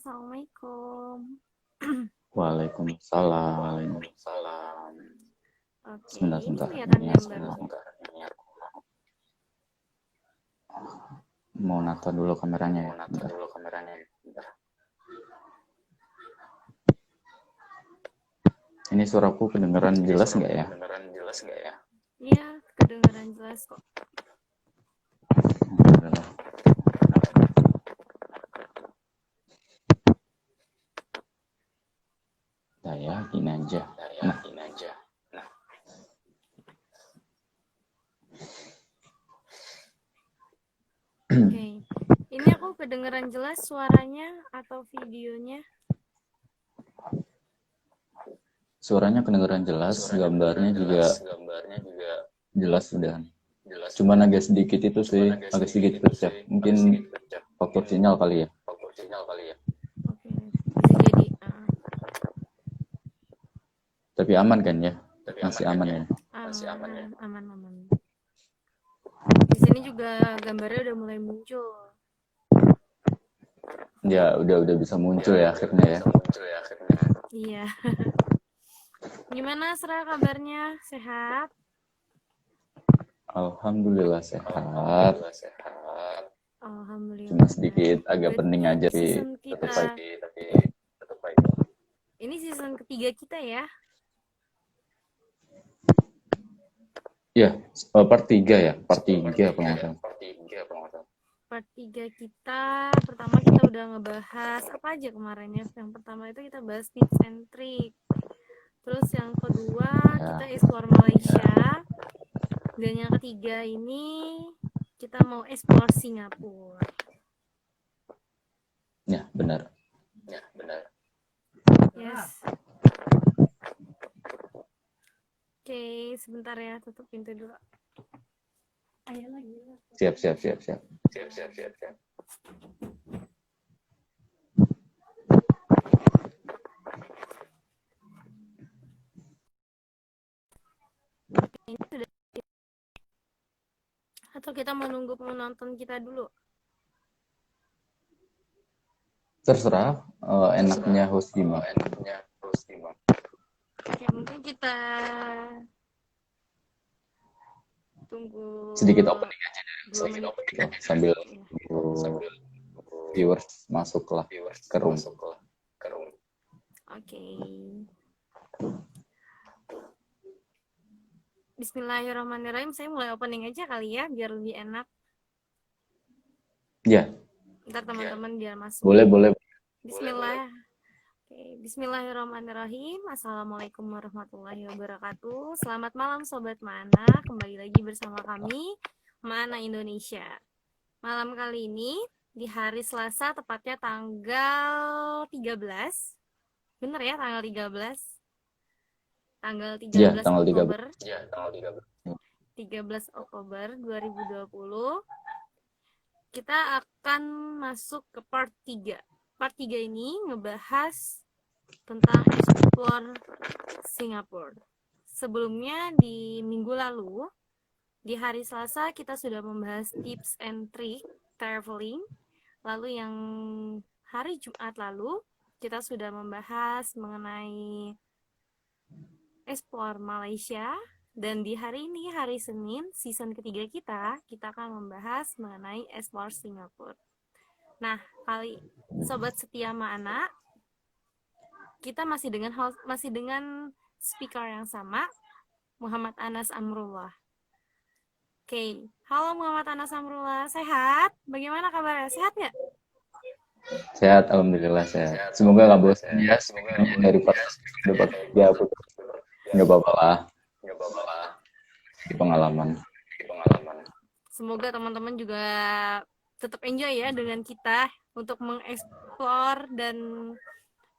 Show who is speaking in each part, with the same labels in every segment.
Speaker 1: Assalamualaikum.
Speaker 2: Waalaikumsalam.
Speaker 1: Oke, ini
Speaker 2: Sebentar.
Speaker 1: kelihatan
Speaker 2: Ini
Speaker 1: gambar.
Speaker 2: mau nato dulu kameranya ya. Ini suaraku kedengeran jelas nggak ya?
Speaker 1: Iya, kedengaran jelas kok.
Speaker 2: Nah ya, gini aja.
Speaker 1: Oke, ini aku kedengaran jelas suaranya atau videonya?
Speaker 2: Suaranya kedengeran jelas, gambarnya juga jelas sudah. Cuman agak sedikit itu sih, agak sedikit pecah. Mungkin faktor sinyal kali ya.
Speaker 1: Oke, bisa jadi.
Speaker 2: Tapi aman kan ya? Masih aman ya?
Speaker 1: Aman. Di sini juga gambarnya udah mulai muncul.
Speaker 2: Ya, udah bisa muncul ya akhirnya ya.
Speaker 1: Iya. Gimana Asra kabarnya? Sehat?
Speaker 2: Alhamdulillah sehat.
Speaker 1: Alhamdulillah.
Speaker 2: Cuma sedikit agak pening aja sih.
Speaker 1: Season kita. Ini season ketiga kita ya?
Speaker 2: Ya, part 3 ya. Part 3 kalau nggak salah.
Speaker 1: Part 3 kita, pertama kita udah ngebahas apa aja kemarin ya. Yang pertama itu kita bahas tips and trick. Terus yang kedua kita explore Malaysia. Dan yang ketiga ini kita mau explore Singapura.
Speaker 2: Ya, benar.
Speaker 1: Yes. Oke, sebentar ya, tutup pintu dulu. Ayo lagi.
Speaker 2: Siap.
Speaker 1: Ini sudah. Atau kita menunggu penonton kita dulu?
Speaker 2: Terserah, enaknya host gimana.
Speaker 1: Oke, mungkin kita tunggu
Speaker 2: Sedikit opening aja sambil viewers masuklah ke room.
Speaker 1: Oke. Bismillahirrahmanirrahim. Saya mulai opening aja kali ya, biar lebih enak.
Speaker 2: Ya.
Speaker 1: Ntar teman-teman biar masuk.
Speaker 2: Boleh.
Speaker 1: Bismillah. Oke, bismillahirrahmanirrahim. Assalamualaikum warahmatullahi wabarakatuh. Selamat malam Sobat Mana. Kembali lagi bersama kami, Mana Indonesia. Malam kali ini, di hari Selasa, tepatnya tanggal 13. Bener ya, tanggal 13? Tanggal 13 Oktober. 13 Oktober 2020. Kita akan masuk ke part 3. Part 3 ini ngebahas tentang explore Singapura. Sebelumnya di minggu lalu, di hari Selasa kita sudah membahas tips and trick traveling. Lalu yang hari Jumat lalu kita sudah membahas mengenai explore Malaysia. Dan di hari ini, hari Senin, season ketiga kita akan membahas mengenai explore Singapura. Nah, Sobat setia Mana, kita masih dengan speaker yang sama, Muhammad Anas Amrullah. Oke, halo Muhammad Anas Amrullah, sehat? Bagaimana kabarnya? Sehat nggak?
Speaker 2: Sehat, alhamdulillah sehat. Semoga nggak bosan ya, dari pas ya aku nggak apa-apa lah. Di pengalaman.
Speaker 1: Semoga teman-teman juga tetap enjoy ya dengan kita untuk mengeksplor dan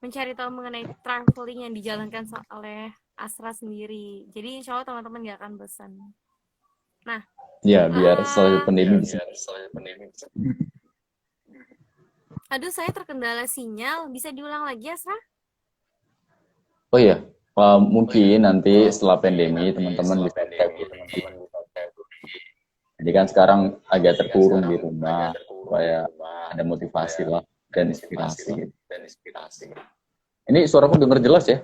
Speaker 1: mencari tahu mengenai traveling yang dijalankan oleh Asra sendiri. Jadi insya Allah teman-teman gak akan bosan. Nah,
Speaker 2: ya biar setelah pandemi bisa.
Speaker 1: Aduh, saya terkendala sinyal. Bisa diulang lagi, Asra?
Speaker 2: Oh iya, mungkin nanti setelah pandemi teman-teman bisa jadi kan sekarang agak terkurung di rumah supaya ada motivasi lah dan inspirasi gitu. Ini suaraku dengar jelas ya?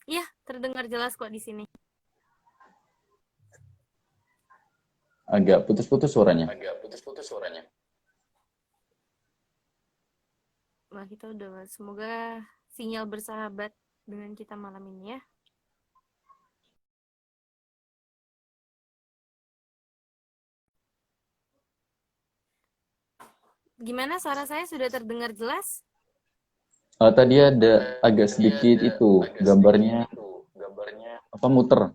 Speaker 1: Iya, terdengar jelas kok di sini.
Speaker 2: Agak putus-putus suaranya.
Speaker 1: Wah, kita udah, semoga sinyal bersahabat dengan kita malam ini ya. Gimana, suara saya sudah terdengar jelas?
Speaker 2: Tadi ada agak sedikit itu gambarnya apa muter.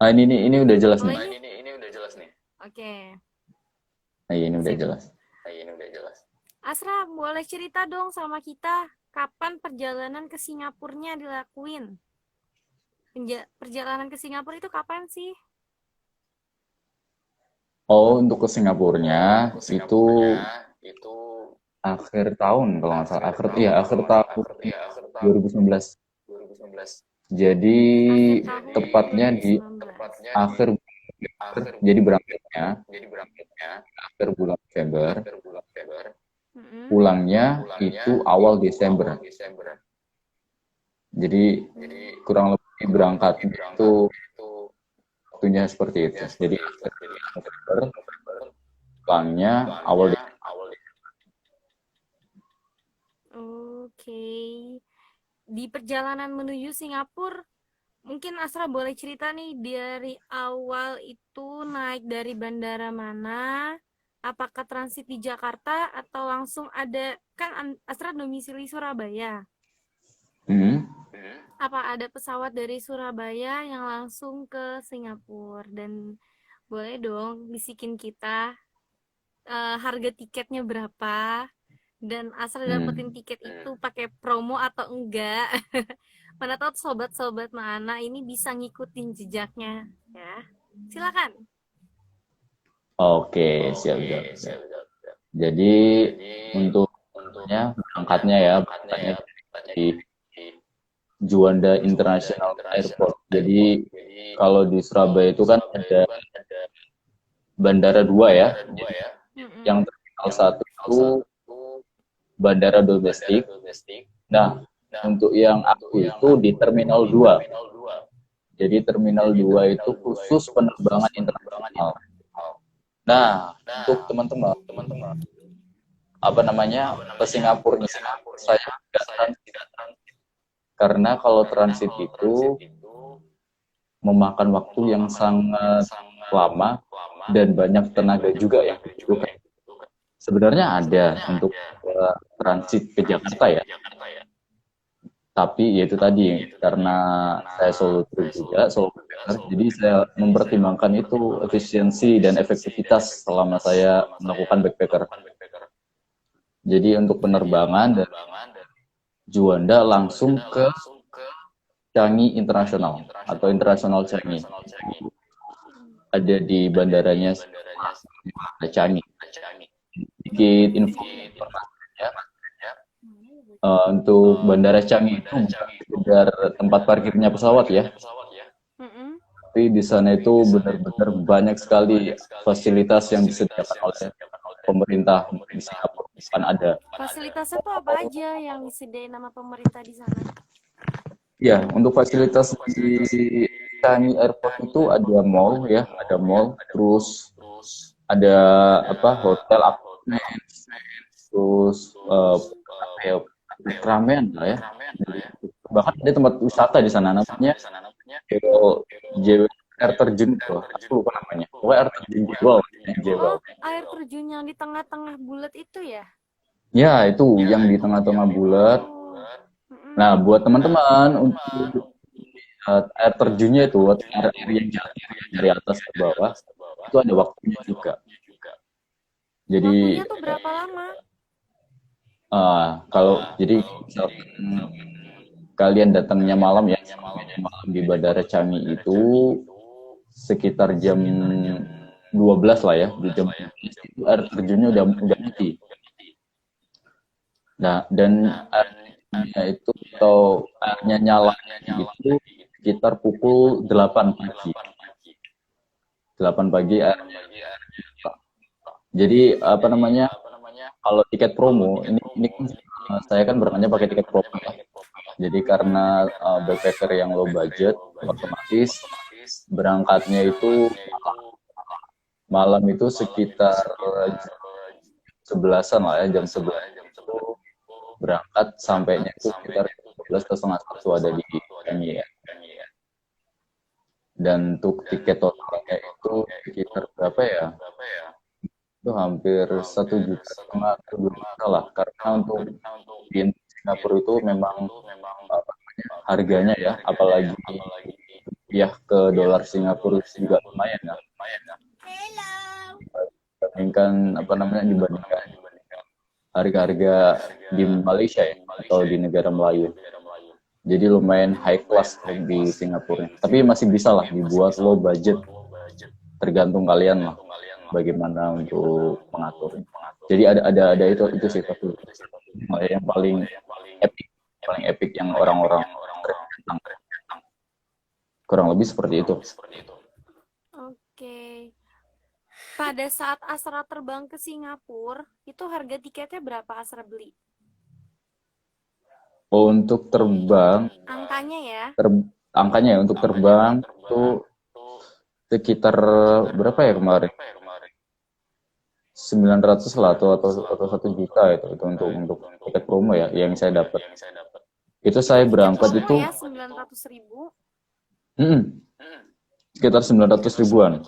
Speaker 2: Ini udah jelas
Speaker 1: Oh,
Speaker 2: nih.
Speaker 1: ini? Oke.
Speaker 2: Nah, ini udah
Speaker 1: Sip.
Speaker 2: jelas.
Speaker 1: Asra, boleh cerita dong sama kita kapan perjalanan ke Singapurnya dilakuin? Perjalanan ke Singapura itu kapan sih?
Speaker 2: Oh, untuk ke Singapurnya itu akhir tahun kalau nggak salah. Akhir tahun 2019. Jadi
Speaker 1: Akhir tahun
Speaker 2: tepatnya di
Speaker 1: 2019.
Speaker 2: akhir jadi berangkatnya akhir bulan Desember,
Speaker 1: Mm-mm.
Speaker 2: pulangnya itu awal Desember. Jadi kurang lebih berangkat itu waktunya seperti itu. Jadi akhir Desember, pulangnya awal Desember.
Speaker 1: Oke. Di perjalanan menuju Singapura, mungkin Asra boleh cerita nih dari awal itu naik dari bandara mana? Apakah transit di Jakarta atau langsung ada, kan Asra domisili Surabaya.
Speaker 2: Hmm.
Speaker 1: Apa ada pesawat dari Surabaya yang langsung ke Singapura? Dan boleh dong bisikin kita harga tiketnya berapa? Dan Asra dapetin tiket itu pakai promo atau enggak? Mana tahu sobat-sobat Mana ini bisa ngikutin jejaknya ya. Silakan.
Speaker 2: Oke, siap. Jadi berangkatnya di Juanda International Airport. Jadi kalau di Surabaya itu kan ada bandara dua ya. Yang terminal satu itu bandara domestik. Nah, untuk yang aku itu di terminal 2. Jadi terminal 2 itu khusus penerbangan internasional. Nah, untuk teman-teman ke Singapurnya saya nggak transit karena kalau transit itu memakan waktu yang sangat lama dan banyak tenaga juga yang dibutuhkan. Sebenarnya ada untuk transit ke Jakarta ya, tapi yaitu tadi karena saya solo trip juga, solo traveler, jadi saya mempertimbangkan itu efisiensi dan efektivitas selama saya melakukan backpacker. Jadi untuk penerbangan dari Juanda langsung ke Changi Internasional atau Internasional Changi. Ada di bandaranya Changi. Sedikit info ya. Untuk Bandara Changi itu bukan sekedar tempat parkirnya pesawat ya. Tapi di sana itu benar-benar banyak sekali fasilitas yang disediakan oleh pemerintah di Singapura. Kan ada.
Speaker 1: Fasilitasnya tuh apa aja yang disediain nama pemerintah di sana?
Speaker 2: Ya, untuk fasilitas di Changi Airport itu ada mall ya, terus ada hotel apartemen, terus ramen lah ya. Bahkan ada tempat wisata di sana namanya JW air terjun itu, aku lupa namanya. Pokoknya air terjun Jewel.
Speaker 1: Oh, air terjun yang di tengah-tengah bulat itu ya?
Speaker 2: Ya, itu yang di tengah-tengah bulat. Nah, buat teman-teman untuk air terjunnya itu air yang jatuh dari atas ke bawah itu ada waktunya juga. Jadi
Speaker 1: waktunya tuh berapa lama?
Speaker 2: Jadi kalian datangnya malam ya, malam di Bandara Changi itu sekitar jam 12 lah ya, di jam 12 itu air terjunnya udah mati. Nah, dan airnya itu atau airnya nyala itu sekitar pukul 8 pagi. 8 pagi airnya. Jadi kalau tiket promo ini kan saya kan berangkatnya pakai tiket promo ya. Jadi karena backpacker yang low budget, otomatis berangkatnya itu malam itu sekitar 11-an lah ya, jam 11 itu berangkat, sampainya itu sekitar 12 atau setengah satu ada di Changi ya. Dan untuk tiket totalnya itu sekitar berapa ya? Itu hampir 1,5 juta atau 2 juta lah, karena untuk di Singapura itu memang harganya ya, apalagi ya ke dolar Singapura juga lumayan ya. Dibandingkan harga-harga di Malaysia ya, atau di negara Melayu. Jadi lumayan high class di Singapura. Tapi masih bisa lah dibuat low budget. Tergantung kalian lah bagaimana untuk mengaturnya. Jadi ada itu sih, tapi yang paling epic yang orang-orang kurang lebih seperti itu.
Speaker 1: Oke. Pada saat Asra terbang ke Singapura, itu harga tiketnya berapa Asra beli?
Speaker 2: Untuk terbang,
Speaker 1: Angkanya ya?
Speaker 2: Angkanya ya untuk terbang itu sekitar berapa ya kemarin? 900 lah atau 1 juta itu untuk tiket promo ya yang saya dapat. Itu saya berangkat itu
Speaker 1: ya 900.000.
Speaker 2: Sekitar 900 ribuan.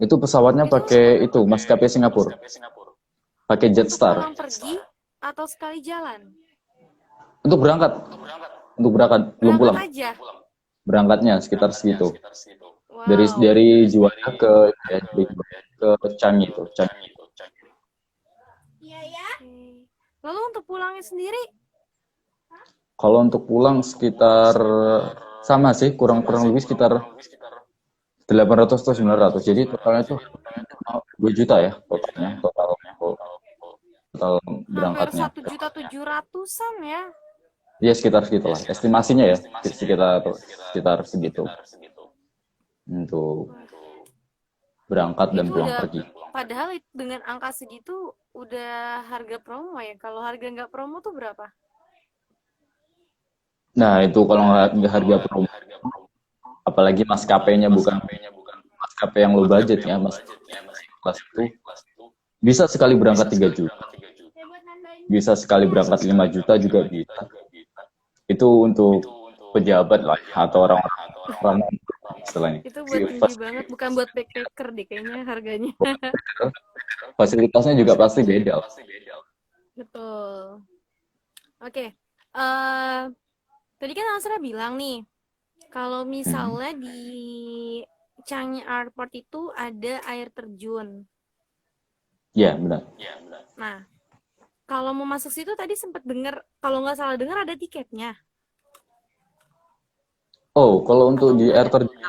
Speaker 2: Itu pesawatnya pakai itu maskapai Singapura. Pakai Jetstar.
Speaker 1: Pulang pergi atau sekali jalan?
Speaker 2: Untuk berangkat, belum pulang.
Speaker 1: Aja.
Speaker 2: Berangkatnya sekitar segitu.
Speaker 1: Wow.
Speaker 2: Dari Juanda ke Changi itu.
Speaker 1: Iya ya. Lalu untuk pulangnya sendiri?
Speaker 2: Kalau untuk pulang sekitar sama sih, kurang lebih sekitar 800 atau 900. Jadi totalnya itu 2 juta ya totalnya. Total berangkatnya.
Speaker 1: Hampir 1.700.000-an ya.
Speaker 2: Iya sekitar segitu lah. Estimasinya ya sekitar segitu. Untuk berangkat dan pulang pergi.
Speaker 1: Padahal dengan angka segitu udah harga promo ya. Kalau harga nggak promo tuh berapa?
Speaker 2: Nah itu kalau nggak harga promo, apalagi maskapainya bukan maskapai yang low budget ya, kelas itu bisa sekali berangkat 3 juta, bisa sekali berangkat 5 juta juga bisa. Itu untuk pejabat lah atau orang-orang istilahnya.
Speaker 1: Itu buat tinggi banget, bukan buat backpacker deh kayaknya harganya.
Speaker 2: Fasilitasnya juga pasti beda.
Speaker 1: Betul. Oke. Tadi kan Asra bilang nih, kalau misalnya di Changi Airport itu ada air terjun.
Speaker 2: Iya, benar.
Speaker 1: Nah, kalau mau masuk situ tadi sempat dengar, kalau nggak salah dengar ada tiketnya.
Speaker 2: Oh, kalau untuk di air terjun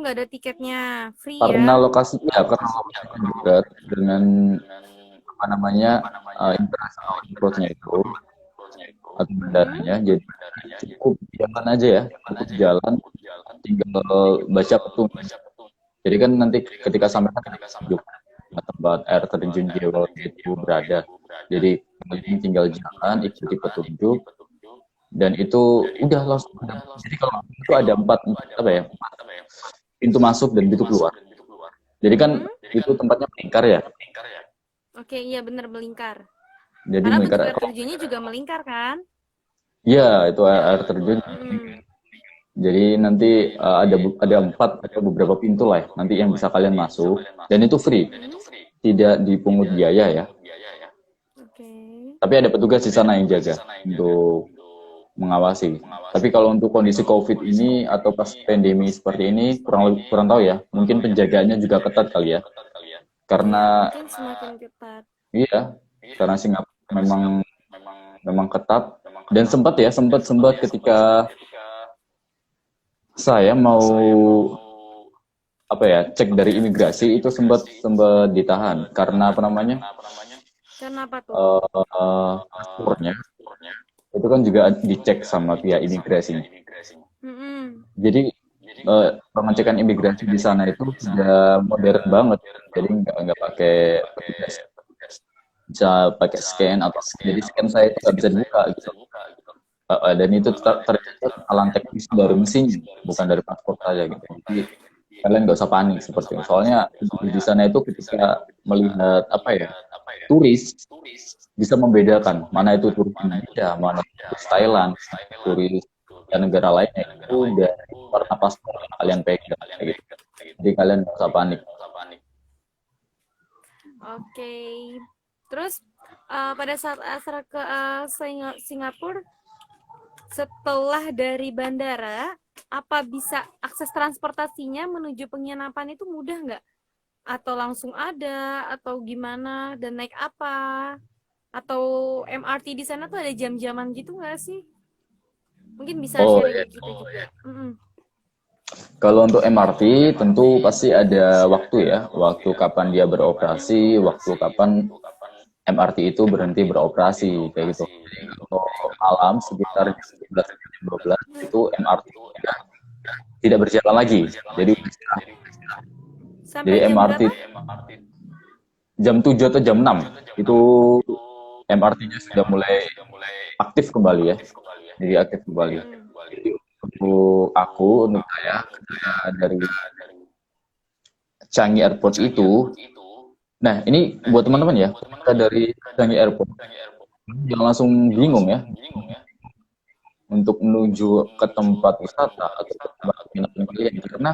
Speaker 1: nggak ada tiketnya, free
Speaker 2: karena
Speaker 1: ya?
Speaker 2: lokasinya dekat dengan apa namanya international airportnya itu atau bandaranya, jadi cukup jalan aja ya, cukup jalan, tinggal baca petunjuk. Jadi kan nanti ketika sampai tempat air terjun Jewel itu berada, jadi tinggal jalan, ikuti petunjuk, dan itu udah langsung. Jadi kalau itu ada 4 pintu masuk dan pintu keluar. Jadi kan itu tempatnya melingkar ya.
Speaker 1: Oke, iya benar melingkar.
Speaker 2: Jadi
Speaker 1: karena
Speaker 2: melingkar
Speaker 1: air terjunnya juga melingkar kan?
Speaker 2: Iya, itu air terjun. Jadi nanti ada 4 atau beberapa pintu lah ya, nanti yang bisa kalian masuk, dan itu free, tidak dipungut biaya ya. Tapi ada petugas di sana yang jaga untuk mengawasi. Tapi kalau untuk kondisi COVID ini atau pas pandemi seperti ini kurang tahu ya. Mungkin penjagaannya juga ketat kali ya. Karena
Speaker 1: mungkin semakin ketat.
Speaker 2: Iya, karena Singapura memang ketat, dan sempat ketika saya mau cek dari imigrasi itu sempat ditahan karena
Speaker 1: Kenapa tuh?
Speaker 2: paspornya itu kan juga dicek sama pihak imigrasinya. Jadi pengecekan imigrasi di sana itu sudah modern banget. jadi nggak pakai petugas, bisa pakai scan atau jadi scan saya itu nggak bisa dibuka gitu. Dan itu ternyata kesalahan teknis dari mesinnya, bukan dari paspor saya gitu. Jadi kalian nggak usah panik seperti itu. Soalnya di sana itu ketika melihat apa ya, turis bisa membedakan mana itu turis Indonesia, mana itu turis Thailand, turis dan negara lainnya itu dari warna paspor yang kalian pegang kayak gitu. Jadi kalian nggak usah panik.
Speaker 1: Oke. Terus pada saat Asra ke Singapura, setelah dari bandara, apa bisa akses transportasinya menuju penginapan itu mudah nggak? Atau langsung ada, atau gimana, dan naik apa? Atau MRT di sana tuh ada jam-jaman gitu nggak sih? Mungkin bisa
Speaker 2: Oh
Speaker 1: sharing
Speaker 2: ya.
Speaker 1: ke kita juga.
Speaker 2: Kalau untuk MRT tentu pasti ada waktu ya, waktu kapan dia beroperasi, waktu kapan MRT itu berhenti beroperasi kayak gitu. Jadi kalau malam sekitar jam 11 jam 12 itu MRT tidak berjalan lagi. Jadi
Speaker 1: Sampai jam
Speaker 2: MRT
Speaker 1: berapa?
Speaker 2: jam 7 atau jam 6 itu MRT-nya sudah mulai aktif kembali ya. Jadi aktif kembali. Jadi untuk saya dari Changi Airport itu, nah ini buat teman-teman ya, kita dari Changi Airport jangan langsung bingung ya untuk menuju ke tempat wisata atau ke tempat penginapan kalian karena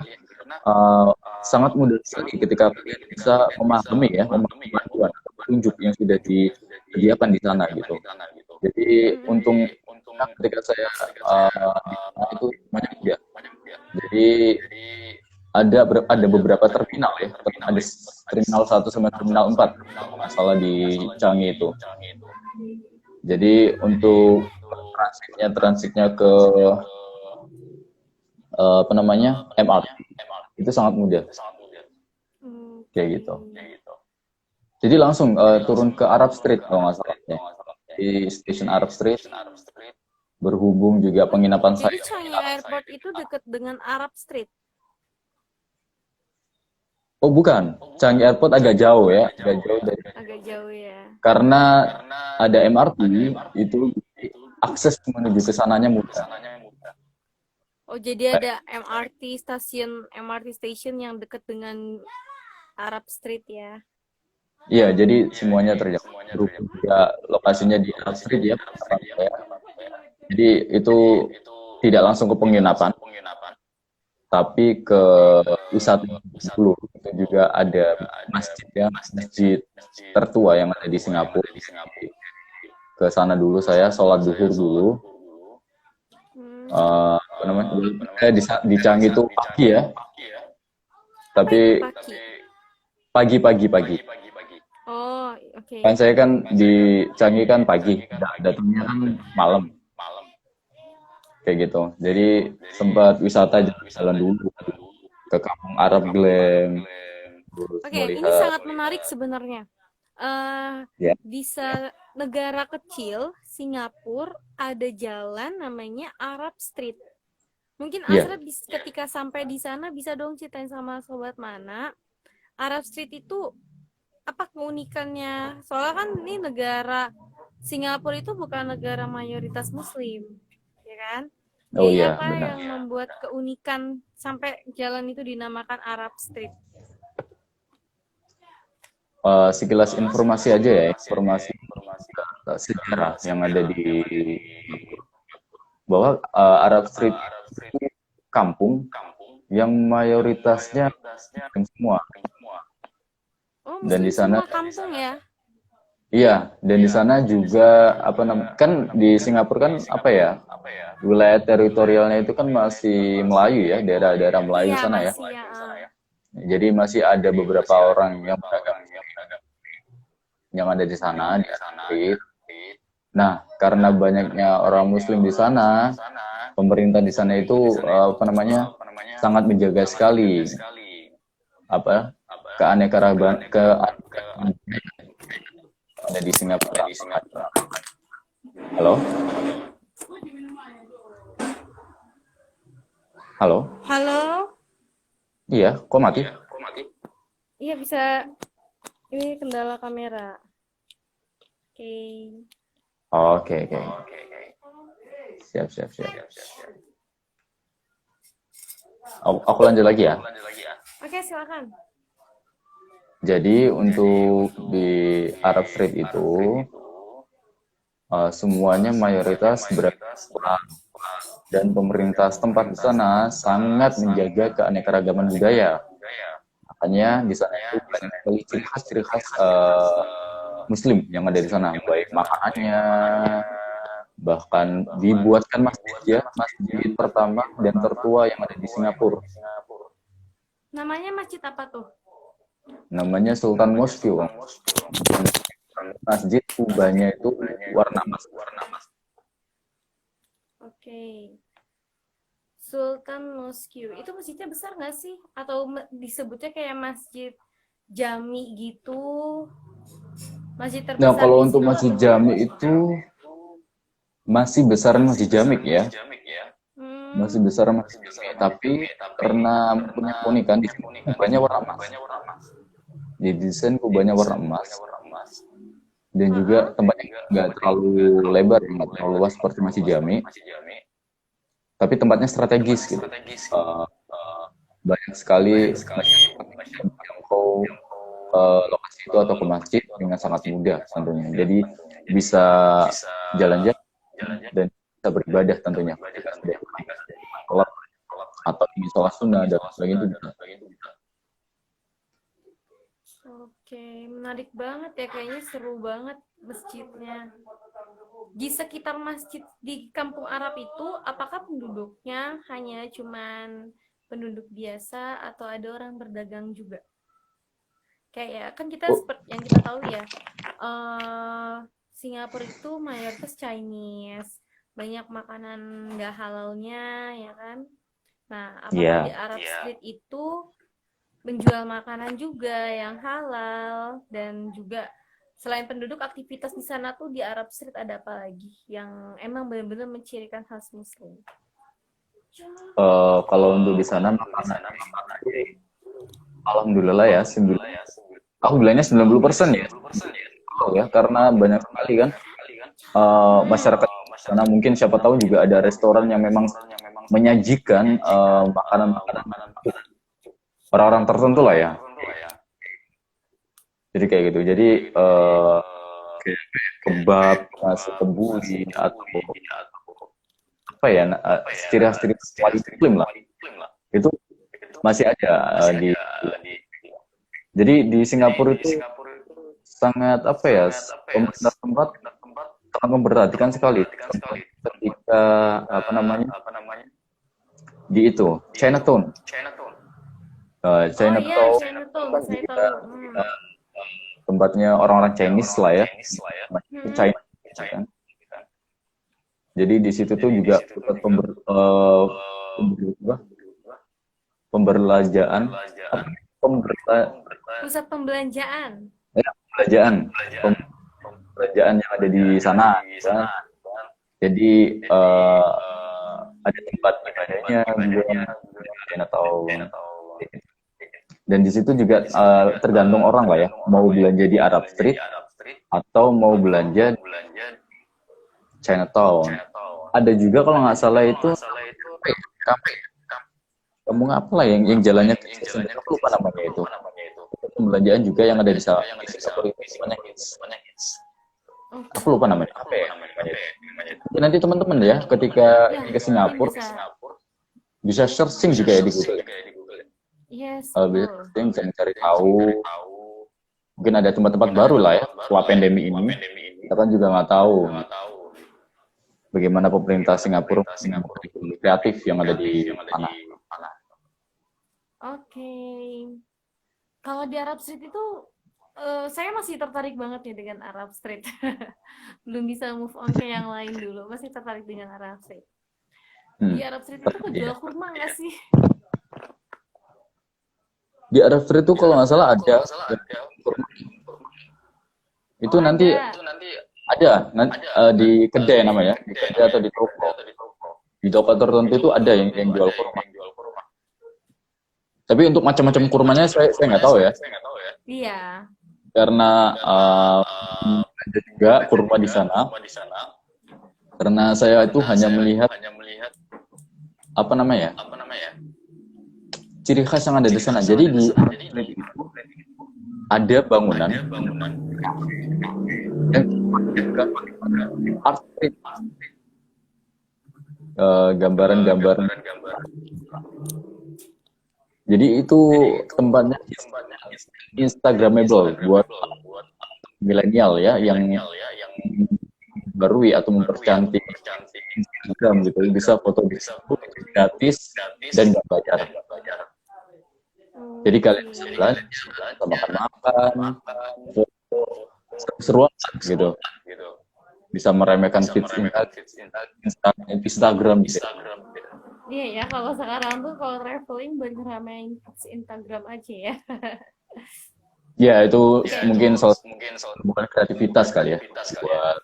Speaker 2: sangat mudah sekali ketika kalian bisa memahami panduan petunjuk yang sudah disediakan di sana gitu. Jadi untung ketika saya di sana itu banyak ya. Jadi ada beberapa terminal ya, ada terminal 1 sama terminal 4 kalau nggak salah di Changi itu. Jadi untuk transitnya ke MRT itu sangat mudah kayak gitu. Jadi langsung turun ke Arab Street kalau nggak salah ya. Di stasiun Arab Street berhubung juga penginapan
Speaker 1: Jadi
Speaker 2: saya.
Speaker 1: Changi Airport itu dekat dengan Arab Street.
Speaker 2: Oh bukan, Changi Airport agak jauh ya,
Speaker 1: Agak jauh ya.
Speaker 2: karena ada MRT itu akses menuju ke sananya mudah.
Speaker 1: Oh, jadi ada MRT station yang dekat dengan Arab Street ya.
Speaker 2: Iya, jadi semuanya terjauh. Berhubung juga lokasinya di Arab Street ya. Jadi itu tidak langsung ke penginapan, tapi ke wisata dulu. Itu juga ada masjid ya, masjid tertua yang ada di Singapura. Ke sana dulu saya sholat zuhur dulu. Di Changi itu pagi ya, tapi pagi.
Speaker 1: Oh, oke.
Speaker 2: Kan saya kan di Changi kan pagi, datangnya kan malam. Kayak gitu. Jadi sempat wisata jalan dulu ke Kampung Arab Glam.
Speaker 1: Oke, ini sangat menarik sebenarnya.
Speaker 2: Ya.
Speaker 1: Di negara kecil Singapura ada jalan namanya Arab Street. Mungkin Asra ketika sampai di sana bisa dong ceritain sama sobat mana Arab Street itu apa keunikannya? Soalnya kan ini negara Singapura itu bukan negara mayoritas Muslim, ya kan?
Speaker 2: Oh
Speaker 1: Jadi
Speaker 2: iya,
Speaker 1: apa
Speaker 2: benar.
Speaker 1: yang membuat keunikan sampai jalan itu dinamakan Arab Street?
Speaker 2: Sekilas informasi aja ya, informasi sejarah yang ada di bahwa Arab Street itu kampung yang mayoritasnya Muslim semua.
Speaker 1: Oh,
Speaker 2: dan di sana
Speaker 1: kampung ya?
Speaker 2: Iya, dan di sana juga kan di Singapura kan wilayah teritorialnya itu kan masih Melayu ya, daerah-daerah Melayu sana ya. Jadi masih ada beberapa orang yang beragama yang ada di sana di Street. Nah, karena banyaknya orang Muslim di sana, pemerintah di sana itu sangat menjaga sekali keanekaragaman ada di Singapura. Halo? Halo?
Speaker 1: Halo?
Speaker 2: Iya, kok mati?
Speaker 1: Iya bisa. Ini kendala kamera. Oke.
Speaker 2: Oke, oke. Siap, siap, siap. Aku lanjut lagi ya.
Speaker 1: Oke, silakan.
Speaker 2: Jadi untuk di Arab Street itu semuanya mayoritas beragama dan pemerintah setempat di sana sangat menjaga keanekaragaman budaya. Makanya di sana itu banyak sekali ciri khas Muslim yang ada di sana, baik makanannya, bahkan dibuatkan masjid ya, masjid pertama dan tertua yang ada di Singapura.
Speaker 1: Namanya masjid apa tuh?
Speaker 2: Namanya Sultan Mosque. Masjid kubahnya itu warna emas.
Speaker 1: Oke. Sultan Mosque. Itu masjidnya besar nggak sih? Atau disebutnya kayak masjid Jami gitu? Masjid
Speaker 2: Nah,
Speaker 1: terbesar
Speaker 2: kalau
Speaker 1: di
Speaker 2: untuk Masjid Jami itu masih besar Masjid Jamik ya, masih besar Masjid Jamik, tapi karena punya keunikan di sini kubahnya warna emas. Di desain kubahnya warna emas dan juga tempatnya nggak terlalu lebar, nggak terlalu luas seperti Masjid Jami, tapi tempatnya strategis gitu. Banyak sekali masyarakat yang menjangkau lokasi itu atau ke masjid dengan sangat mudah tentunya. Jadi bisa jalan-jalan dan bisa beribadah tentunya ketika sudah sholat atau ingin sholat sunnah dan sebagainya itu bisa.
Speaker 1: Oke, menarik banget ya. Kayaknya seru banget masjidnya. Di sekitar masjid di kampung Arab itu, apakah penduduknya hanya cuman penduduk biasa atau ada orang berdagang juga? Kayak kan kita
Speaker 2: Oh,
Speaker 1: seperti yang kita tahu ya, Singapura itu mayoritas Chinese, banyak makanan nggak halalnya, ya kan? Nah, apakah di
Speaker 2: iya.
Speaker 1: Arab Street itu menjual makanan juga yang halal dan juga selain penduduk aktivitas di sana tuh di Arab Street ada apa lagi yang emang benar-benar mencirikan khas Muslim?
Speaker 2: Kalau untuk di sana makanan alhamdulillah ya, aku bilangnya 90% ya. Oh ya, karena banyak sekali kan masyarakat di sana, mungkin siapa tahu juga ada restoran yang memang menyajikan makanan-makanan orang-orang tertentu lah ya. Jadi kayak gitu. Jadi kayak kebab, nasi kebuli atau apa ya, ciri khas Muslim lah. Itu masih ada di. Jadi di Singapura itu sangat apa ya, pemerintah tempat sangat memperhatikan sekali ketika apa namanya di itu Chinatown.
Speaker 1: Oh iya,
Speaker 2: Chinatown
Speaker 1: Chinatown,
Speaker 2: kan
Speaker 1: saya
Speaker 2: juga
Speaker 1: tahu.
Speaker 2: tempatnya orang-orang Chinese lah ya, China kan. Jadi di situ tuh juga pusat pemberbelanjaan,
Speaker 1: Pusat pembelanjaan.
Speaker 2: pembelanjaan, pembelanjaan yang ada di sana, kan. Jadi ada tempat ibadahnya juga atau dan di situ juga tergantung orang lah ya, mau belanja di Arab Street atau mau belanja di Chinatown. Ada juga kalau nggak salah itu kamu apa lah yang jalannya kecil sendiri, aku lupa namanya itu. Pembelanjaan juga yang ada di Singapura itu namanya aku lupa namanya apa ya. Jadi nanti teman-teman ya ketika ke Singapura bisa searching juga ya di Google.
Speaker 1: Yes,
Speaker 2: Bisa searching, bisa mencari tahu. Mungkin ada tempat-tempat baru lah ya setelah pandemi ini. Kita kan juga nggak tahu bagaimana pemerintah Singapura kreatif yang ada di sana.
Speaker 1: Oke. Kalau di Arab Street itu saya masih tertarik banget ya dengan Arab Street. Belum bisa move on ke yang lain dulu. Masih tertarik dengan Arab Street. Di Arab Street itu kejual kurma nggak sih?
Speaker 2: Di Arab Street itu kalau nggak salah ada itu nanti ada di kedai namanya, di kedai atau di toko tertentu itu ada yang jual kurma. Tapi untuk macam-macam kurmanya saya nggak tahu ya.
Speaker 1: Iya.
Speaker 2: Karena ada juga kurma di sana. Karena saya itu hanya melihat apa namanya, ciri khas yang ada di sana. Jadi di Arab Street itu ada bangunan yang art street, gambaran-gambaran. Jadi itu tempatnya Instagramable buat milenial ya yang baru atau mempercantik Instagram gitu, bisa foto di situ gratis dan nggak bayar. Jadi kalian bisa belanja, bisa makan-makan, foto seru-seruan gitu, bisa meremehkan feeds Instagram gitu.
Speaker 1: Iya ya, kalau sekarang tuh kalau traveling buat ngeramein Instagram aja ya.
Speaker 2: Ya itu mungkin bukan kreativitas kali ya buat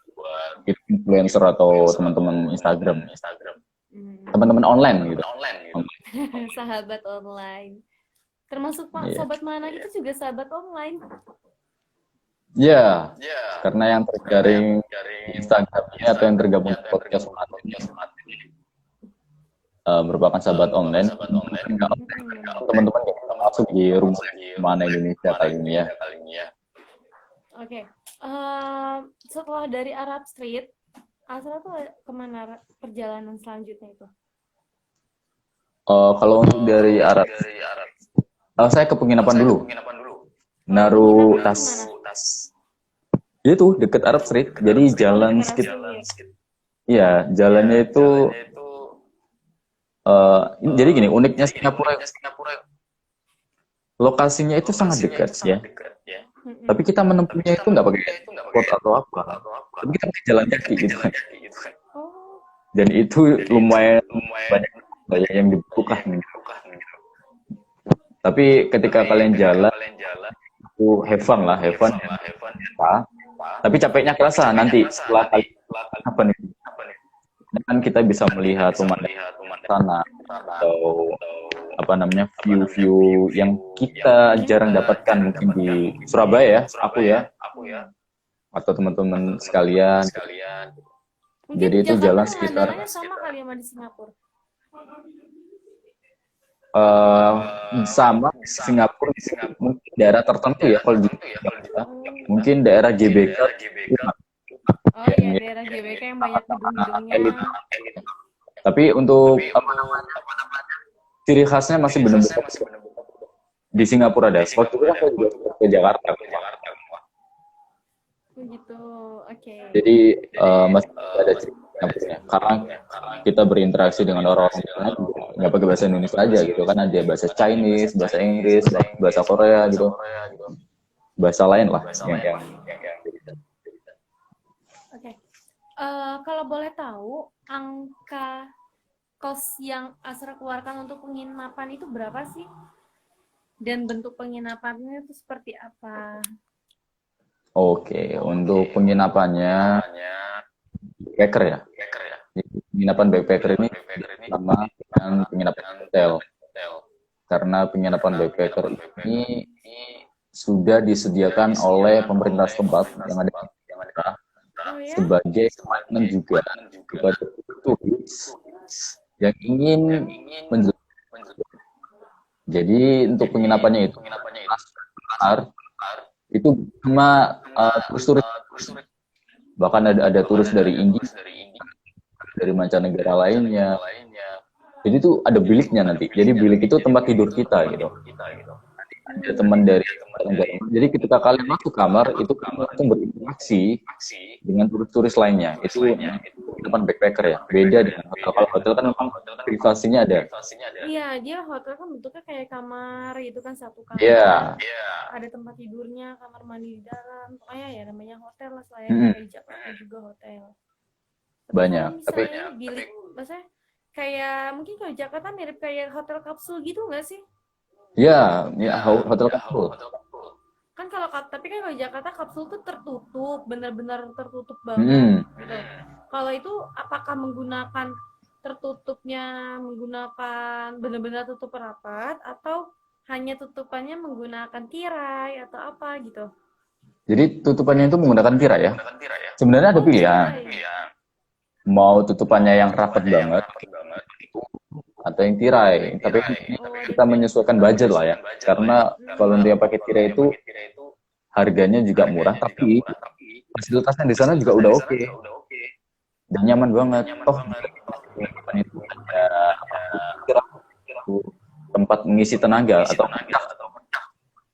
Speaker 2: influencer atau teman-teman Instagram, teman-teman online gitu.
Speaker 1: Sahabat online. Termasuk Pak
Speaker 2: Iya.
Speaker 1: Sobat Mana itu juga sahabat online.
Speaker 2: Ya, karena yang terjaring di Instagram ini atau yang tergabung di podcast ini merupakan sahabat online. Teman-teman yang masuk di rumah Mana Indonesia kali ini ya.
Speaker 1: Oke. Setelah dari Arab Street, Asra tuh kemana perjalanan selanjutnya itu?
Speaker 2: Kalau untuk dari Arab, saya ke penginapan dulu. Naruh tas. Itu deket Arab Street. Jadi jalan sekitar. Iya, jalannya itu. Jadi gini, uniknya Singapura. Lokasinya itu sangat dekat ya. Tapi kita menempuhnya itu nggak pakai transport atau apa. Tapi kita pakai jalan kaki gitu. Dan itu lumayan banyak yang dibutuhkan. Tapi ketika kalian jalan, itu have fun. Tapi capeknya kerasa nanti setelah apa nih? Kan kita bisa melihat pemandangan sana atau apa namanya view yang kita jarang dapatkan mungkin di Surabaya ya, aku ya, atau teman-teman sekalian.
Speaker 1: Mungkin
Speaker 2: Jadi itu
Speaker 1: Jakarta
Speaker 2: jalan sekitar
Speaker 1: sama kali sama di Singapura.
Speaker 2: sama Singapura mungkin daerah tertentu ya kalau di Jakarta mungkin daerah GBK.
Speaker 1: Oh iya, daerah GBK yang banyak gedung-gedungnya.
Speaker 2: Tapi untuk apa namanya ciri khasnya masih benar-benar di Singapura ada. Waktu itu kan saya juga ke Jakarta.
Speaker 1: Begitu, oke.
Speaker 2: Jadi masih ada ciri Singapura. Karena kita berinteraksi dengan orang-orang sana nggak pakai bahasa Indonesia aja gitu kan, ada bahasa Chinese, bahasa Inggris, bahasa Korea gitu, bahasa lain lah yang
Speaker 1: Oke. Kalau boleh tahu angka kos yang Asra keluarkan untuk penginapan itu berapa sih? Dan bentuk penginapannya itu seperti apa?
Speaker 2: Oke, untuk penginapannya backpacker ya. Penginapan backpacker ini sama dengan penginapan hotel. Karena penginapan backpacker ini sudah disediakan oleh pemerintah setempat yang ada di Jakarta sebagai komitmen juga kepada turis yang ingin menjelaskan. Jadi untuk penginapannya itu cuma turis-turis, bahkan ada turis dari India, dari mancanegara lainnya. Jadi itu ada biliknya nanti. Jadi bilik itu tempat tidur kita gitu. Ada teman dari negara. Jadi ketika kalian masuk kamar itu kalian langsung berinteraksi dengan turis-turis lainnya. Itu penginapan backpacker ya. Beda dengan hotel. Kalau hotel kan memang privasinya ada.
Speaker 1: Iya, dia hotel kan bentuknya kayak kamar itu kan, satu kamar.
Speaker 2: Iya.
Speaker 1: Ada tempat tidurnya, kamar mandi di dalam. Pokoknya ya namanya hotel lah, selain kayak Jakarta juga hotel.
Speaker 2: Banyak.
Speaker 1: Tapi bilik, maksudnya kayak mungkin kalau Jakarta mirip kayak hotel kapsul gitu nggak sih?
Speaker 2: Ya, hotel kapsul.
Speaker 1: Kan tapi kan kalau Jakarta kapsul tuh tertutup, benar-benar tertutup banget. Gitu. Kalau itu apakah menggunakan tertutupnya menggunakan benar-benar tutup rapat atau hanya tutupannya menggunakan tirai atau apa gitu?
Speaker 2: Jadi tutupannya itu menggunakan tirai ya. Sebenarnya ada
Speaker 1: Oh,
Speaker 2: pilihan,
Speaker 1: tirai.
Speaker 2: mau tutupannya yang rapat banget atau yang tirai. Tapi
Speaker 1: Oh, ada
Speaker 2: kita menyesuaikan budget lah ya. Karena kalau dia pakai tirai itu harganya juga murah, tapi fasilitasnya di sana juga udah oke dan nyaman banget. Toh depan itu ada tempat mengisi tenaga atau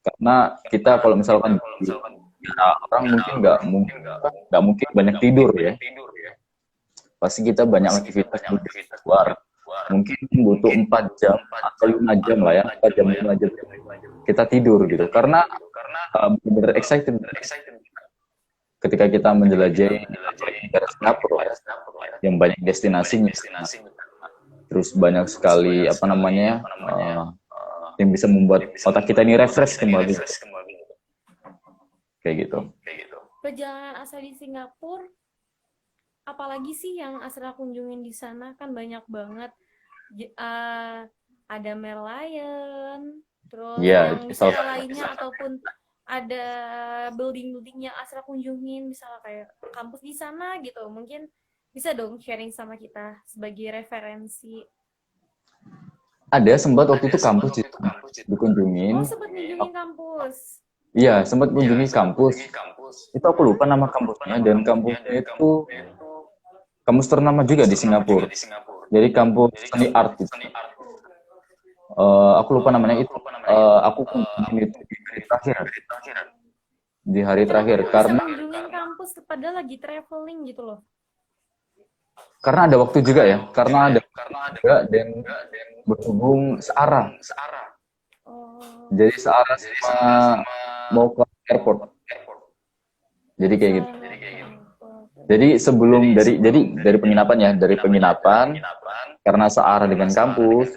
Speaker 2: karena kita kalau misalkan ya, orang mungkin nggak mungkin banyak tidur ya. Pasti kita banyak aktivitas di luar. Mungkin butuh 4 jam atau 5 jam lah ya, 4 jam 5 jam kita tidur gitu. Karena benar-benar excited ketika kita menjelajahi negara Singapura lah ya, yang banyak destinasinya, terus banyak sekali apa namanya yang bisa membuat otak kita ini refresh kembali kayak gitu.
Speaker 1: Perjalanan Asra di Singapura, apalagi sih yang Asra kunjungin di sana? Kan banyak banget. Ada Merlion, terus
Speaker 2: Iya,
Speaker 1: yang wisata lainnya ataupun ada building-building yang Asra kunjungin, misalnya kayak kampus di sana gitu. Mungkin bisa dong sharing sama kita sebagai referensi.
Speaker 2: ada sempat waktu itu kampus dikunjungin.
Speaker 1: Oh, sempat kunjungin kampus.
Speaker 2: Iya, sempat kunjungi kampus. Itu aku lupa nama kampusnya dan kampusnya itu kampus ternama juga di Singapura. Jadi kampus seni art gitu. Aku lupa namanya itu. Aku kunjungin itu di hari terakhir. Di hari terakhir
Speaker 1: Kenapa bisa
Speaker 2: karena
Speaker 1: kunjungin kampus padahal lagi traveling gitu loh?
Speaker 2: karena ada waktu juga ya. Karena ada juga dan berhubung searah.
Speaker 1: Oh,
Speaker 2: Jadi searah sama mau ke airport. Jadi kayak gitu. Jadi sebelum dari penginapan ya, dari penginapan karena searah dengan kampus,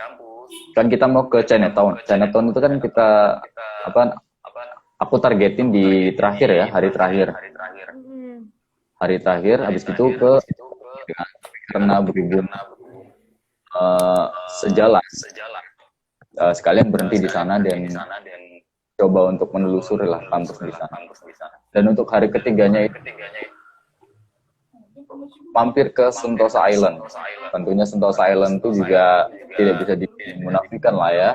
Speaker 2: kan kita mau ke Chinatown. Chinatown itu kan kita apa aku targetin di terakhir ya, hari terakhir. Hari terakhir habis itu ke karena berhubung sejalan sekalian berhenti di sana dan coba untuk menelusuri lah kampus di sana. Dan untuk hari ketiganya itu mampir ke Sentosa Island. Tentunya Sentosa Island itu juga tidak bisa dimunafikan lah ya.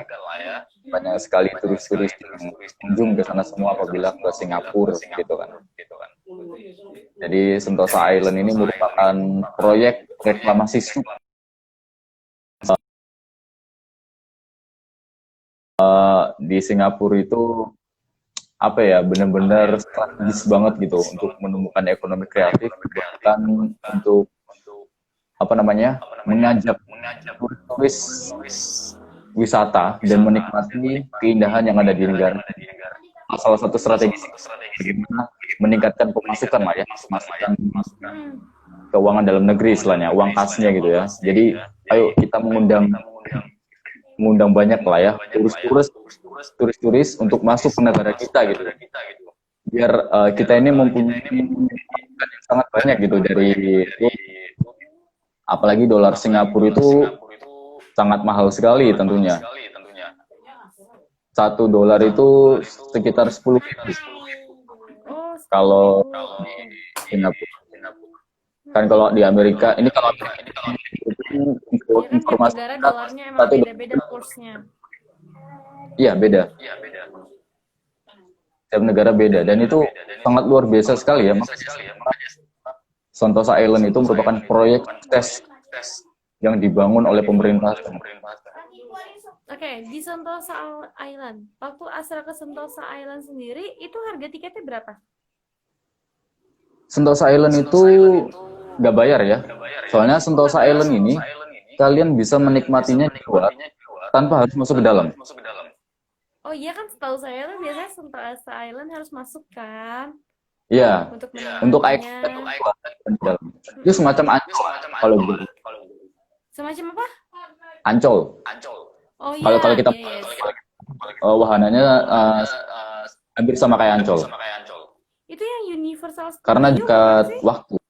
Speaker 2: Banyak sekali turis-turis yang kunjung ke sana semua apabila ke Singapura gitu kan. Jadi Sentosa Island ini merupakan proyek reklamasi sungai di Singapura itu apa ya benar-benar strategis banget gitu untuk menemukan ekonomi kreatif bahkan untuk apa namanya mengajak turis wisata dan menikmati keindahan yang ada di negara. Salah satu strategi bagaimana meningkatkan pemasukan lah ya, pemasukan keuangan dalam negeri istilahnya, uang kasnya gitu ya. Jadi ayo kita mengundang banyak lah ya turis untuk masuk ke negara kita gitu biar kita ini mempunyai yang sangat banyak gitu dari itu apalagi dolar Singapura itu sangat mahal sekali tentunya $1 itu sekitar 10 ribu kalau di Singapura kan kalau di Amerika ini kalau informasi
Speaker 1: negara dolarnya emang beda-beda kursnya.
Speaker 2: Iya beda. Setiap negara beda dan itu sangat luar biasa sekali ya. Sentosa Island itu merupakan proyek tes yang dibangun oleh pemerintah.
Speaker 1: Oke, di Sentosa Island. Waktu Asra ke Sentosa Island sendiri, itu harga tiketnya berapa?
Speaker 2: Sentosa Island itu nggak bayar ya. Soalnya Sentosa Island ini kalian bisa menikmatinya di luar tanpa harus masuk ke dalam.
Speaker 1: Oh iya kan, setahu saya tuh biasanya Sentosa Island harus masuk kan?
Speaker 2: Iya. Untuk
Speaker 1: menikmatinya.
Speaker 2: Itu semacam Ancol kalau gitu.
Speaker 1: Semacam apa?
Speaker 2: Ancol.
Speaker 1: Oh iya.
Speaker 2: Kalau kita wahananya hampir sama kayak Ancol.
Speaker 1: Itu yang Universal Studio.
Speaker 2: Karena dekat waktu.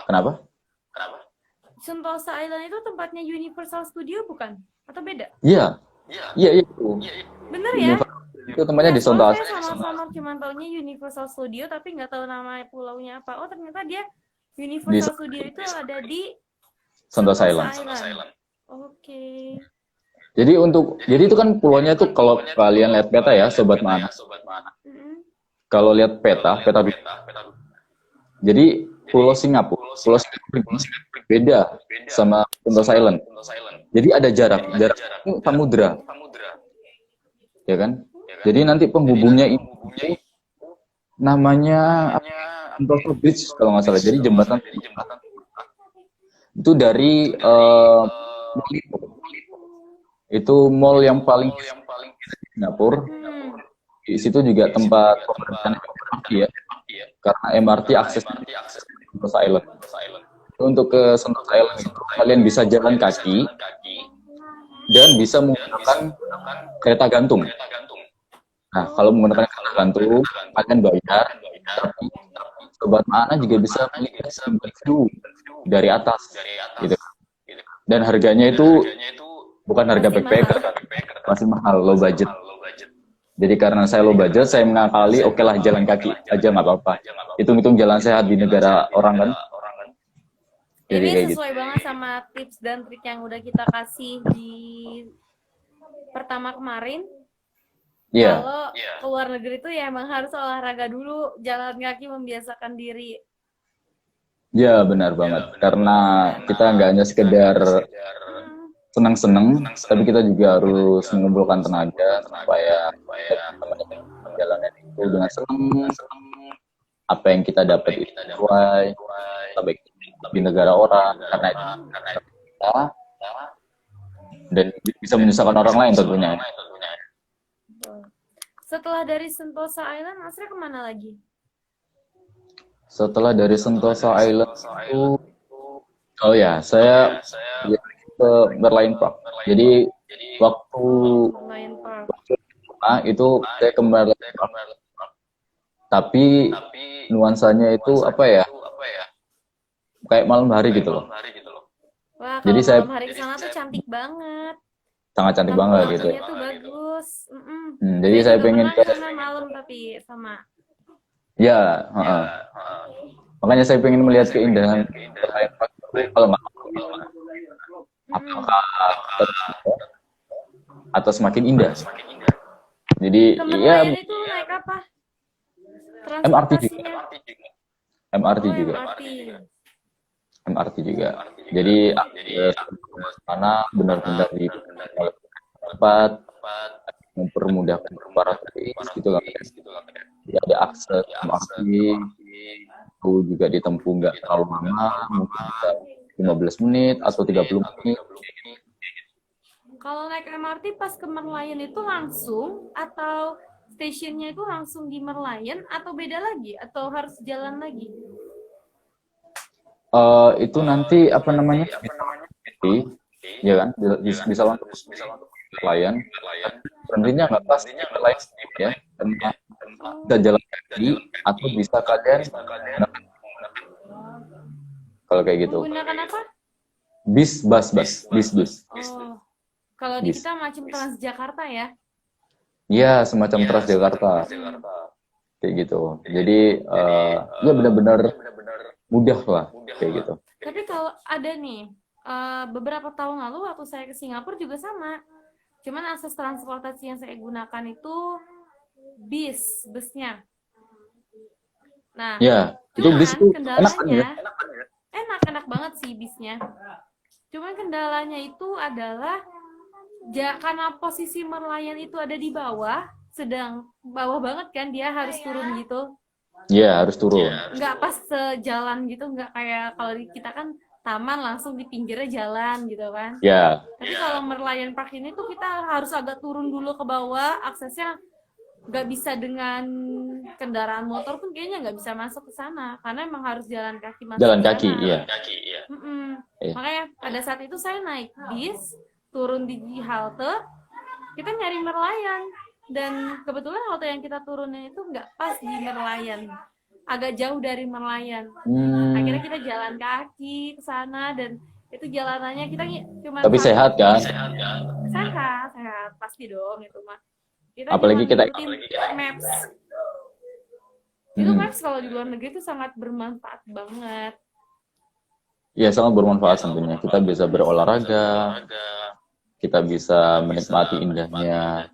Speaker 2: Kenapa?
Speaker 1: Sentosa Island itu tempatnya Universal Studio bukan? Atau beda?
Speaker 2: Iya, Iya itu.
Speaker 1: Bener ya?
Speaker 2: Itu tempatnya
Speaker 1: Ya,
Speaker 2: di Sonto
Speaker 1: soalnya
Speaker 2: Asli.
Speaker 1: saya sama-sama cuma taunya Universal Studio tapi nggak tahu nama pulaunya apa. Oh, ternyata dia
Speaker 2: Di
Speaker 1: Universal Studio itu ada di
Speaker 2: Sentosa
Speaker 1: Sentosa
Speaker 2: Island.
Speaker 1: Island. Oke.
Speaker 2: Jadi itu kan pulaunya tuh kalau kalian lihat peta ya, Sobat Mana.
Speaker 1: Mm-mm.
Speaker 2: Kalau lihat peta dulu. Jadi Pulau Singapura beda sama Sentosa Island. Jadi ada jarak itu samudra, ya kan? Jadi nanti penghubungnya itu namanya Sentosa Bridge kalau nggak salah. Jadi jembatan itu dari itu mall yang paling di Singapura.
Speaker 1: Hmm.
Speaker 2: Di situ juga tempat pemberhentian MRT ya, karena MRT aksesnya di Sentosa Island. Untuk ke Sentosa Island itu kalian bisa jalan kaki dan bisa menggunakan kereta gantung. Nah, kalau menggunakan kereta gantung, kalian bayar, tapi Sobat Mana juga bisa melihat view dari atas, gitu. Dan harganya itu bukan harga
Speaker 1: Pasti
Speaker 2: backpacker, masih mahal, low budget. Jadi karena saya low budget, saya mengakali, oke lah jalan kaki aja nggak apa-apa. Hitung-hitung jalan sehat di negara orang kan. Jadi
Speaker 1: Ini
Speaker 2: kayak gitu.
Speaker 1: sesuai banget sama tips dan trik yang udah kita kasih di pertama kemarin.
Speaker 2: Iya,
Speaker 1: Kalau ke luar negeri itu ya emang harus olahraga dulu, jalan kaki membiasakan diri.
Speaker 2: ya benar banget. Karena kita nggak hanya sekedar
Speaker 1: Hmm.
Speaker 2: senang-senang, tapi kita juga harus mengumpulkan tenaga supaya jalannya itu dengan senang, apa yang kita dapat itu sesuai, baik di negara orang, karena itu kita, dan bisa menyusahkan orang lain tentunya.
Speaker 1: Setelah dari Sentosa Island, Asri kemana lagi?
Speaker 2: Setelah dari Sentosa Island itu, oh ya, saya ke Merlion Park. Jadi waktu
Speaker 1: Lion Park.
Speaker 2: itu saya ke Merlion Park, tapi nuansanya itu apa ya, kayak malam hari gitu loh.
Speaker 1: Wah,
Speaker 2: Jadi
Speaker 1: kalau
Speaker 2: saya
Speaker 1: malam hari ke sana tuh cantik banget.
Speaker 2: sangat cantik banget gitu.
Speaker 1: Lampu-lampunya tuh bagus.
Speaker 2: Jadi saya
Speaker 1: juga
Speaker 2: pengen
Speaker 1: pernah ke sana malam tapi sama.
Speaker 2: ya, makanya saya pengen melihat keindahan Merlion Park itu kalau nggak apakah atau semakin indah. Jadi
Speaker 1: Ke
Speaker 2: ya
Speaker 1: Merlion itu naik apa?
Speaker 2: MRT juga,
Speaker 1: Transportasinya?
Speaker 2: MRT
Speaker 1: Oh,
Speaker 2: juga,
Speaker 1: MRT.
Speaker 2: MRT juga. Jadi akses sana benar-benar di tempat mempermudahkan para turis gitu kan. Jadi ada akses MRT itu juga ditempuh nggak terlalu lama, mungkin bisa 15 menit atau 30 menit.
Speaker 1: Kalau naik MRT pas ke Merlion itu langsung atau stasiunnya itu langsung di Merlion atau beda lagi atau harus jalan lagi?
Speaker 2: Itu nanti apa namanya? Ya kan? Bisa langsung klien. Berhentinya nggak pas di lain ya, karena bisa jalan kaki atau bisa kalian kalau kayak gitu.
Speaker 1: Menggunakan apa?
Speaker 2: Bis.
Speaker 1: Oh, kalau di kita macam Transjakarta ya?
Speaker 2: Iya, semacam Transjakarta. Kayak gitu. Jadi ya benar-benar mudah lah kayak gitu.
Speaker 1: Tapi kalau ada nih, beberapa tahun lalu waktu saya ke Singapura juga sama. Cuman akses transportasi yang saya gunakan itu busnya. Nah,
Speaker 2: Ya, itu
Speaker 1: cuman
Speaker 2: bis tuh enak kan ya?
Speaker 1: kendalanya enak banget sih bisnya. Cuman kendalanya itu adalah karena posisi Merlion itu ada di bawah, sedang bawah banget kan dia harus turun gitu.
Speaker 2: Iya, harus turun.
Speaker 1: Nggak pas sejalan gitu, nggak kayak kalau di kita kan taman langsung di pinggirnya jalan gitu kan.
Speaker 2: Ya,
Speaker 1: Tapi kalau Merlion Park ini tuh kita harus agak turun dulu ke bawah, aksesnya nggak bisa dengan kendaraan motor pun kayaknya nggak bisa masuk ke sana karena emang harus jalan kaki masuk
Speaker 2: jalan
Speaker 1: ke
Speaker 2: kaki,
Speaker 1: sana.
Speaker 2: iya. Iya.
Speaker 1: Makanya pada saat itu saya naik bis, turun di halte, kita nyari Merlion dan kebetulan halte yang kita turunin itu nggak pas di Merlion, agak jauh dari Merlion. Akhirnya kita jalan kaki ke sana dan Itu jalanannya kita cuma
Speaker 2: Tapi sehat kan?
Speaker 1: sehat pasti dong itu mah. Kita
Speaker 2: Apalagi
Speaker 1: cuma
Speaker 2: kita
Speaker 1: ngikutin maps. Itu maps kalau di luar negeri itu sangat bermanfaat banget.
Speaker 2: ya sangat bermanfaat tentunya. Kita bisa berolahraga, kita bisa menikmati indahnya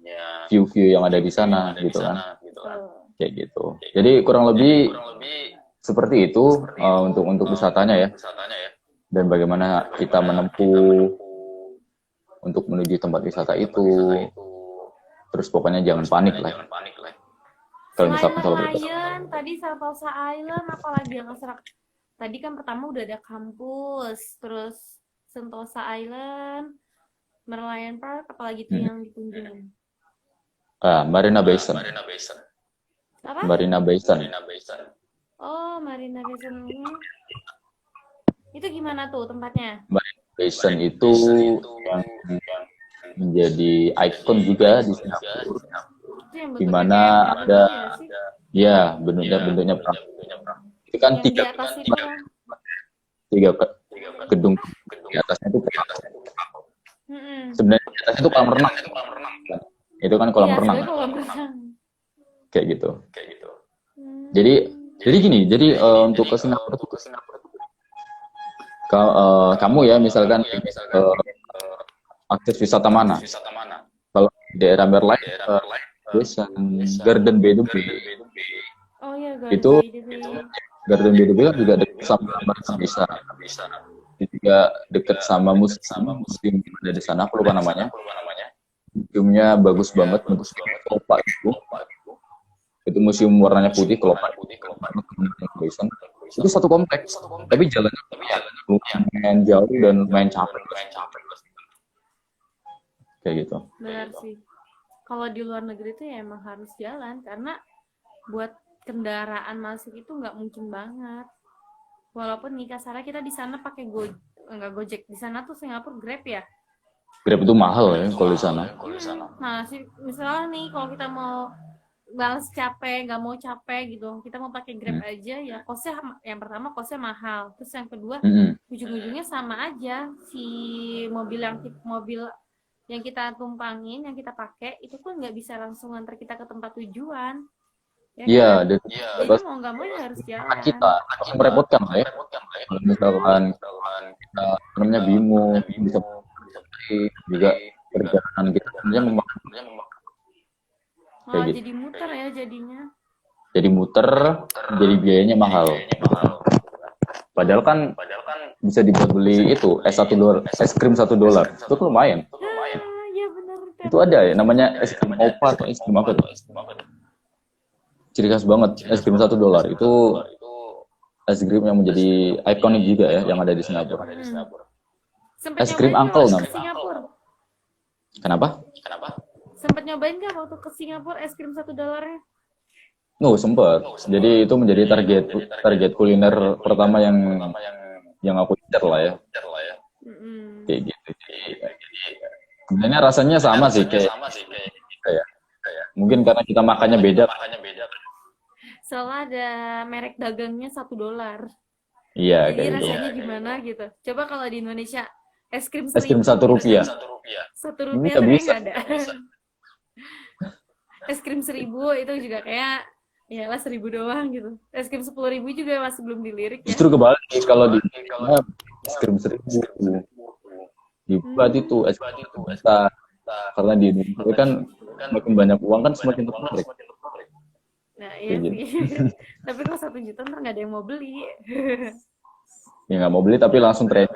Speaker 2: view-view yang ada di sana gitu kan. Kayak gitu. Jadi kurang lebih seperti itu untuk wisatanya ya. Dan bagaimana kita menempuh untuk menuju tempat wisata itu. Terus pokoknya jangan panik lah. Kalau misalkan
Speaker 1: Selain
Speaker 2: kalau
Speaker 1: Lion, tadi Sentosa Island, apalagi yang serak? Tadi kan pertama udah ada kampus, terus Sentosa Island, Merlion Park, apalagi tuh yang dikunjungin?
Speaker 2: Marina Basin.
Speaker 1: Apa?
Speaker 2: Marina Basin.
Speaker 1: Oh, Marina Bay Sands. Itu gimana tuh tempatnya?
Speaker 2: Marina Basin itu yang menjadi ikon juga di Singapura.
Speaker 1: Itu yang
Speaker 2: Di
Speaker 1: bentuknya
Speaker 2: mana
Speaker 1: kayak perahu
Speaker 2: ada
Speaker 1: gitu ya sih?
Speaker 2: ya bentuknya perahu. Itu kan
Speaker 1: Yang di atas itu.
Speaker 2: tiga gedung di atasnya itu perahu. Sebenarnya di atasnya itu kolam renang. Itu kan kolam
Speaker 1: Iya,
Speaker 2: renang.
Speaker 1: sebenarnya kolam renang.
Speaker 2: Kayak gitu. Jadi gini, untuk ke Singapura tuh kamu ya misalkan akses wisata mana? Kalau di daerah Merlion, Garden by the Bay,
Speaker 1: Oh iya,
Speaker 2: itu
Speaker 1: Garden by the Bay.
Speaker 2: Garden by the Bay kan juga dekat sama Marina Bisa. Juga dekat sama museum yang ada di sana, aku lupa namanya. Museumnya bagus banget, museum Kelopak itu. Itu museum warnanya putih, Kelopak. Itu satu kompleks, tapi jalannya lumayan jauh dan lumayan capek. Kayak gitu.
Speaker 1: Benar sih. Kalau di luar negeri tuh ya emang harus jalan karena buat kendaraan masuk itu nggak mungkin banget. Walaupun nih kasarnya kita di sana pakai nggak Gojek, di sana tuh Singapura Grab ya.
Speaker 2: Grab itu mahal ya kalau di sana.
Speaker 1: Nah, misalnya nih kalau kita mau balas capek, nggak mau capek gitu, kita mau pakai Grab aja ya kosnya yang pertama kosnya mahal, terus yang kedua ujung-ujungnya sama aja si mobil yang kita tumpangin, yang kita pakai itu pun nggak bisa langsung antar kita ke tempat tujuan.
Speaker 2: Iya,
Speaker 1: kan?
Speaker 2: dan
Speaker 1: Jadi mau nggak mau ya harus jalan.
Speaker 2: kita merepotkan lah ya. Kalau misalkan kita namanya bingung, bisa juga perjalanan kita sebenarnya memakan.
Speaker 1: Malah gitu. Jadi muter ya jadinya.
Speaker 2: Jadi muter, jadi biayanya mahal. Padahal kan bisa dibeli itu es krim $1. Itu tuh lumayan.
Speaker 1: Iya benar.
Speaker 2: Itu ada ya namanya es krim opa atau es krim apa tuh? Ciri khas banget es krim $1 itu es krim yang menjadi ikonik juga ya yang ada di Singapura. Es krim Uncle namanya. Kenapa?
Speaker 1: Sempet nyobain nggak waktu ke Singapura es krim $1?
Speaker 2: Sempet. Jadi itu menjadi target kuliner pertama yang aku incer lah ya. Kayak gitu. Sebenarnya rasanya sama sih kayak mungkin karena kita makannya beda.
Speaker 1: Soalnya ada merek dagangnya $1.
Speaker 2: Iya.
Speaker 1: Jadi rasanya gimana gitu. Coba kalau di Indonesia es krim
Speaker 2: $1.
Speaker 1: $1
Speaker 2: Nggak bisa.
Speaker 1: Ada. Es krim 1.000 itu juga kayak ya lah 1.000 doang gitu. Es krim 10.000 juga masih belum dilirik ya.
Speaker 2: Justru kebalik kalau di es krim 1.000 dibuat itu es krim besar karena di Indonesia kan makin banyak uang kan semakin tertarik.
Speaker 1: Nah iya sih. Tapi kalau 1 juta ntar nggak ada yang mau beli.
Speaker 2: Ya nggak mau beli tapi langsung trade.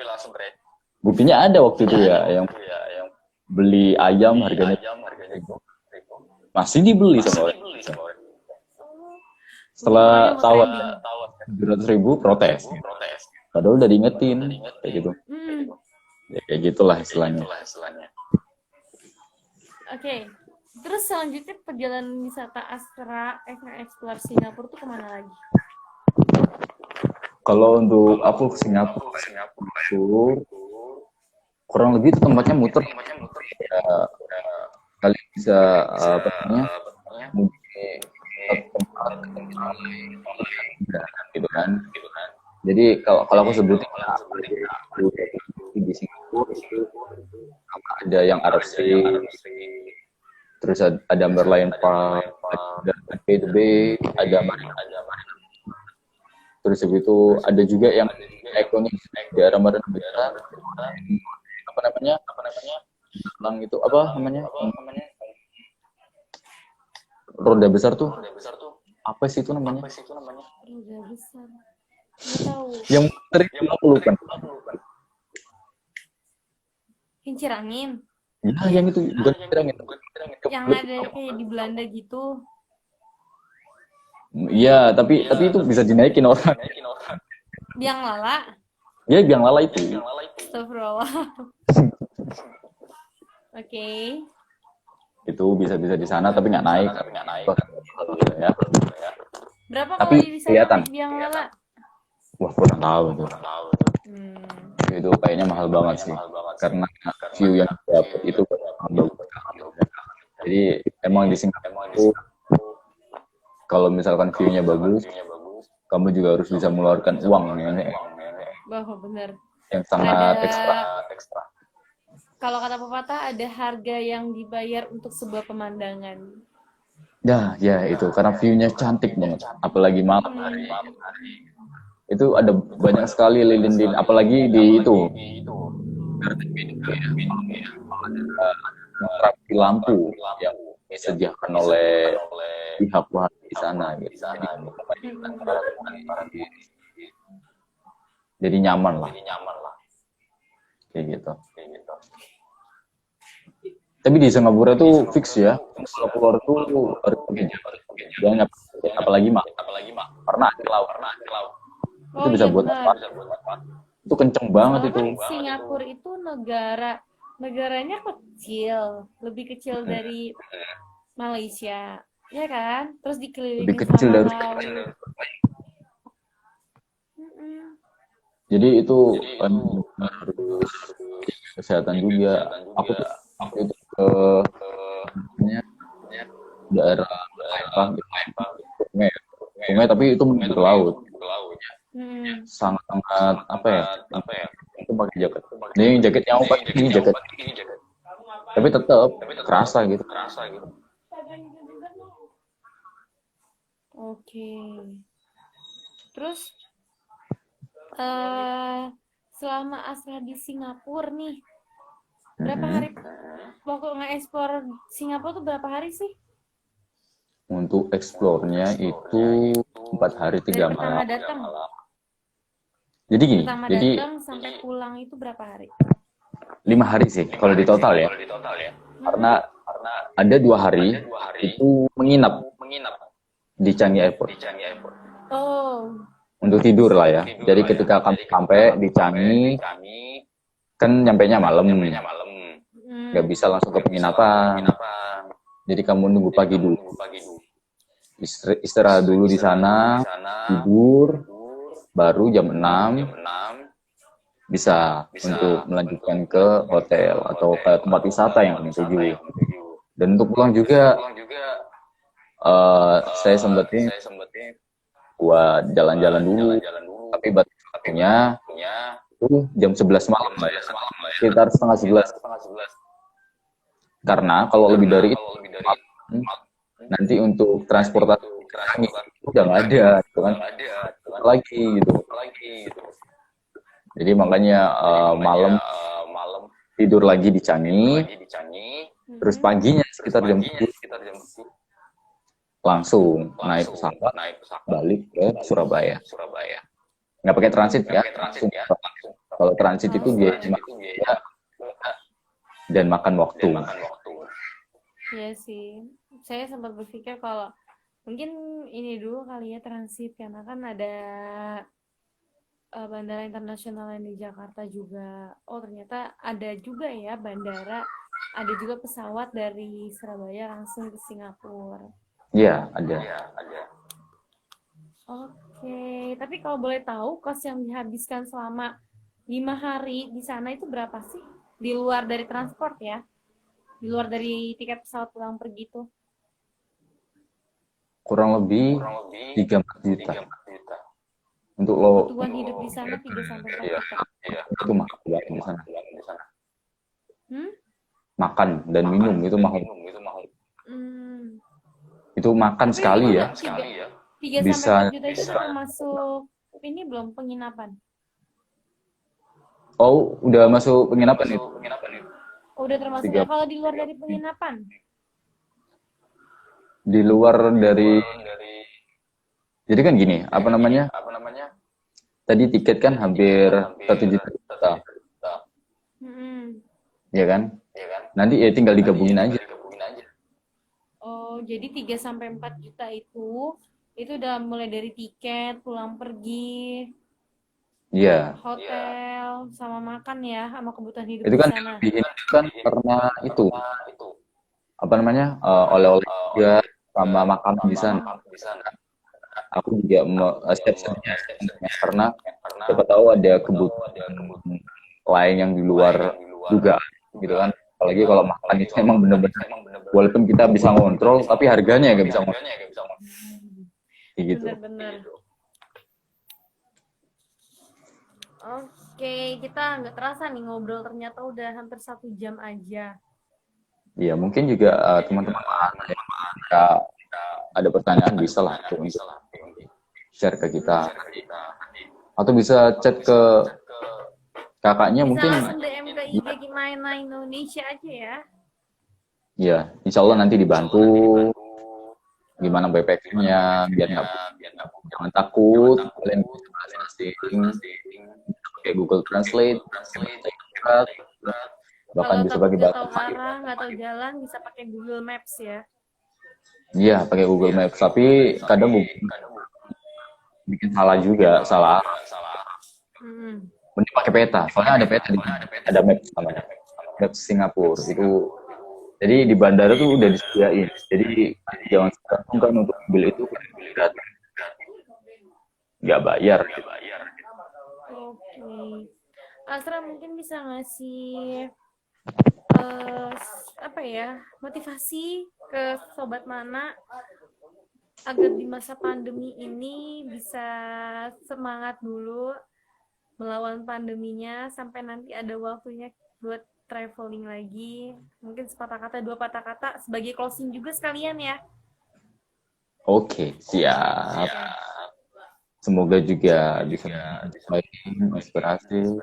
Speaker 2: Buktinya ada waktu itu ya yang beli ayam harganya masih dibeli sama orang. Setelah tawar 700.000 protes. Padahal udah diingetin kayak gitu. Ya, kayak gitulah istilahnya.
Speaker 1: Oke. Terus selanjutnya perjalanan wisata Astra Explore Singapura tuh kemana lagi?
Speaker 2: Kalau untuk aku ke Singapura itu kurang lebih itu tempatnya muter. Ya, kalian bisa tempat gitu kan. Jadi kalau aku sebutin ada yang Arab Street, terus ada Merlion Park, ada B2B, ada terus itu ada juga yang ikonik di daerah Marina Besar, apa namanya, Lang itu apa namanya, roda besar tuh apa sih itu namanya,
Speaker 1: Roda besar. Nggak tahu.
Speaker 2: yang muter itu aku lupa.
Speaker 1: Kincir angin.
Speaker 2: Ya yang itu bukan kira gitu.
Speaker 1: Yang ada kayak di Belanda gitu.
Speaker 2: Iya, tapi itu bisa dinaikin orang.
Speaker 1: Biang lala.
Speaker 2: Ya biang lala itu.
Speaker 1: Astagfirullah. Oke.
Speaker 2: Itu bisa di sana tapi nggak naik. Ya.
Speaker 1: Berapa
Speaker 2: Tapi
Speaker 1: kalau di sana
Speaker 2: kelihatan.
Speaker 1: naik biang lala?
Speaker 2: Wah, kurang tahu tuh.
Speaker 1: Hmm.
Speaker 2: Itu kayaknya mahal banget sih. Karena view yang dapat itu bagus. Jadi emang di Singapura itu kalau misalkan view-nya bagus, kamu juga harus bisa mengeluarkan uang
Speaker 1: Bahwa benar.
Speaker 2: yang sangat
Speaker 1: Ada-
Speaker 2: ekstra.
Speaker 1: Kalau kata pepatah ada harga yang dibayar untuk sebuah pemandangan.
Speaker 2: Ya itu karena view-nya cantik banget, apalagi malam hari. Itu ada banyak sekali lilin-lilin, apalagi di itu terapi lampu yang disediakan oleh pihak wahana di sana gitu. Jadi nyaman lah kayak gitu. Tapi di Singapura tuh fix ya, kalau keluar tuh harus pakai banyak, apalagi karena ada laut. Itu bisa buat apa? Itu kenceng banget itu.
Speaker 1: Soalnya kan Singapura itu negaranya kecil, lebih kecil dari Malaysia, ya kan? Terus dikelilingi
Speaker 2: Lebih kecil
Speaker 1: sama
Speaker 2: dari
Speaker 1: laut.
Speaker 2: Jadi itu harus kesehatan juga. Aku tuh itu ke daerah sungai tapi itu menuju ke laut. Sangat apa ya? Itu pakai jaket. Ini jaket yang aku pakai ini jaket. Tapi tetap kerasa gitu.
Speaker 1: Oke. Terus selama Asra di Singapura nih, berapa hari waktu nge-explore Singapura tuh berapa hari sih?
Speaker 2: Untuk eksplornya itu 4 hari 3
Speaker 1: Dari pertama
Speaker 2: malam.
Speaker 1: datang,
Speaker 2: Jadi gini,
Speaker 1: datang sampai pulang itu berapa hari?
Speaker 2: 5 hari sih kalau di total ya. Karena ada 2 hari itu menginap di Changi Airport.
Speaker 1: Oh.
Speaker 2: Untuk tidur lah ya. Jadi ketika kami sampai di Changi, kan nyampainya malam, nggak bisa langsung ke penginapan. Jadi kamu nunggu pagi dulu, istirahat dulu di sana, tidur, baru jam 6 bisa untuk melanjutkan ke hotel atau ke tempat wisata yang kami tuju. Dan untuk pulang juga, saya sempetin buat jalan-jalan dulu, tapi batasnya itu jam 11 malam lah ya, sekitar setengah 11. Karena kalau lebih dari itu nanti untuk transportasi udah nggak ada, gitu kan, lagi gitu. Jadi makanya malam tidur lagi di Changi, terus paginya sekitar jam 10 langsung naik pesawat balik ke Surabaya. Nggak pakai transit ya, langsung. Kalau transit itu biaya dan makan waktu.
Speaker 1: Iya sih, saya sempat berpikir kalau mungkin ini dulu kali ya transit, karena kan ada bandara internasional yang di Jakarta juga. Oh ternyata ada juga ya bandara, ada juga pesawat dari Surabaya langsung ke Singapura.
Speaker 2: Iya, ada.
Speaker 1: Oke, tapi kalau boleh tahu kos yang dihabiskan selama 5 hari di sana itu berapa sih? Di luar dari transport ya? Di luar dari tiket pesawat pulang pergi tuh?
Speaker 2: Kurang lebih 3-4 juta. Untuk lo
Speaker 1: Kebutuhan hidup di sana 3-4 juta.
Speaker 2: itu mahal banget di sana.
Speaker 1: Hmm?
Speaker 2: Makan dan minum itu mahal. Itu makan
Speaker 1: Tapi
Speaker 2: sekali ya.
Speaker 1: 3 sampai
Speaker 2: Bisa
Speaker 1: 4 juta itu udah termasuk ini belum penginapan?
Speaker 2: oh udah masuk penginapan itu.
Speaker 1: Oh, udah termasuk ya.
Speaker 2: Tiga
Speaker 1: Kalau di luar dari penginapan?
Speaker 2: di luar dari jadi kan gini, apa namanya? Tadi tiket kan hampir 1 juta,
Speaker 1: Hmm.
Speaker 2: ya kan? Nanti ya tinggal digabungin aja.
Speaker 1: Oh, jadi 3 sampai 4 juta itu udah mulai dari tiket, pulang pergi,
Speaker 2: Iya.
Speaker 1: hotel, sama makan ya, sama kebutuhan hidup
Speaker 2: Itu
Speaker 1: di
Speaker 2: kan
Speaker 1: sana.
Speaker 2: dilebihin itu kan karena itu apa namanya? Oleh-oleh juga sama makanan di sana. Aku juga siap sedia karena siapa tahu ada kebutuhan lain yang di luar dugaan gitu kan. Apalagi kalau makan itu emang bener-bener walaupun kita bisa ngontrol tapi harganya nggak bisa ngontrol kayak gitu.
Speaker 1: Bener-bener. Oke, kita nggak terasa nih ngobrol ternyata udah hampir 1 jam aja.
Speaker 2: Iya mungkin juga teman-teman jika ada pertanyaan bisa lah untuk share ke kita atau bisa chat ke kakaknya
Speaker 1: Bisa
Speaker 2: mungkin.
Speaker 1: langsung DM ke IG Gimana Indonesia aja ya.
Speaker 2: Ya insya Allah nanti dibantu gimana BPK-nya biar nggak jangan takut kalian bisa bahasa asing pakai Google Translate bahkan
Speaker 1: Kalau
Speaker 2: bisa
Speaker 1: takut
Speaker 2: pakai
Speaker 1: nggak
Speaker 2: bahasa
Speaker 1: tahu arah, nggak tahu jalan, bisa pakai Google Maps ya.
Speaker 2: iya pakai Google Maps tapi kadang Google bikin salah juga salah
Speaker 1: Hmm.
Speaker 2: mending pakai peta soalnya ada peta di ada maps namanya maps Singapura itu jadi di bandara tuh udah disediain jadi jangan sungkan untuk ambil itu gratis nggak bayar gitu.
Speaker 1: Oke. Asra mungkin bisa ngasih apa ya, motivasi ke sobat Mana agar di masa pandemi ini bisa semangat dulu melawan pandeminya sampai nanti ada waktunya buat traveling lagi. Mungkin sepatah kata, dua patah kata sebagai closing juga sekalian ya.
Speaker 2: Oke siap semoga juga bisa inspirasi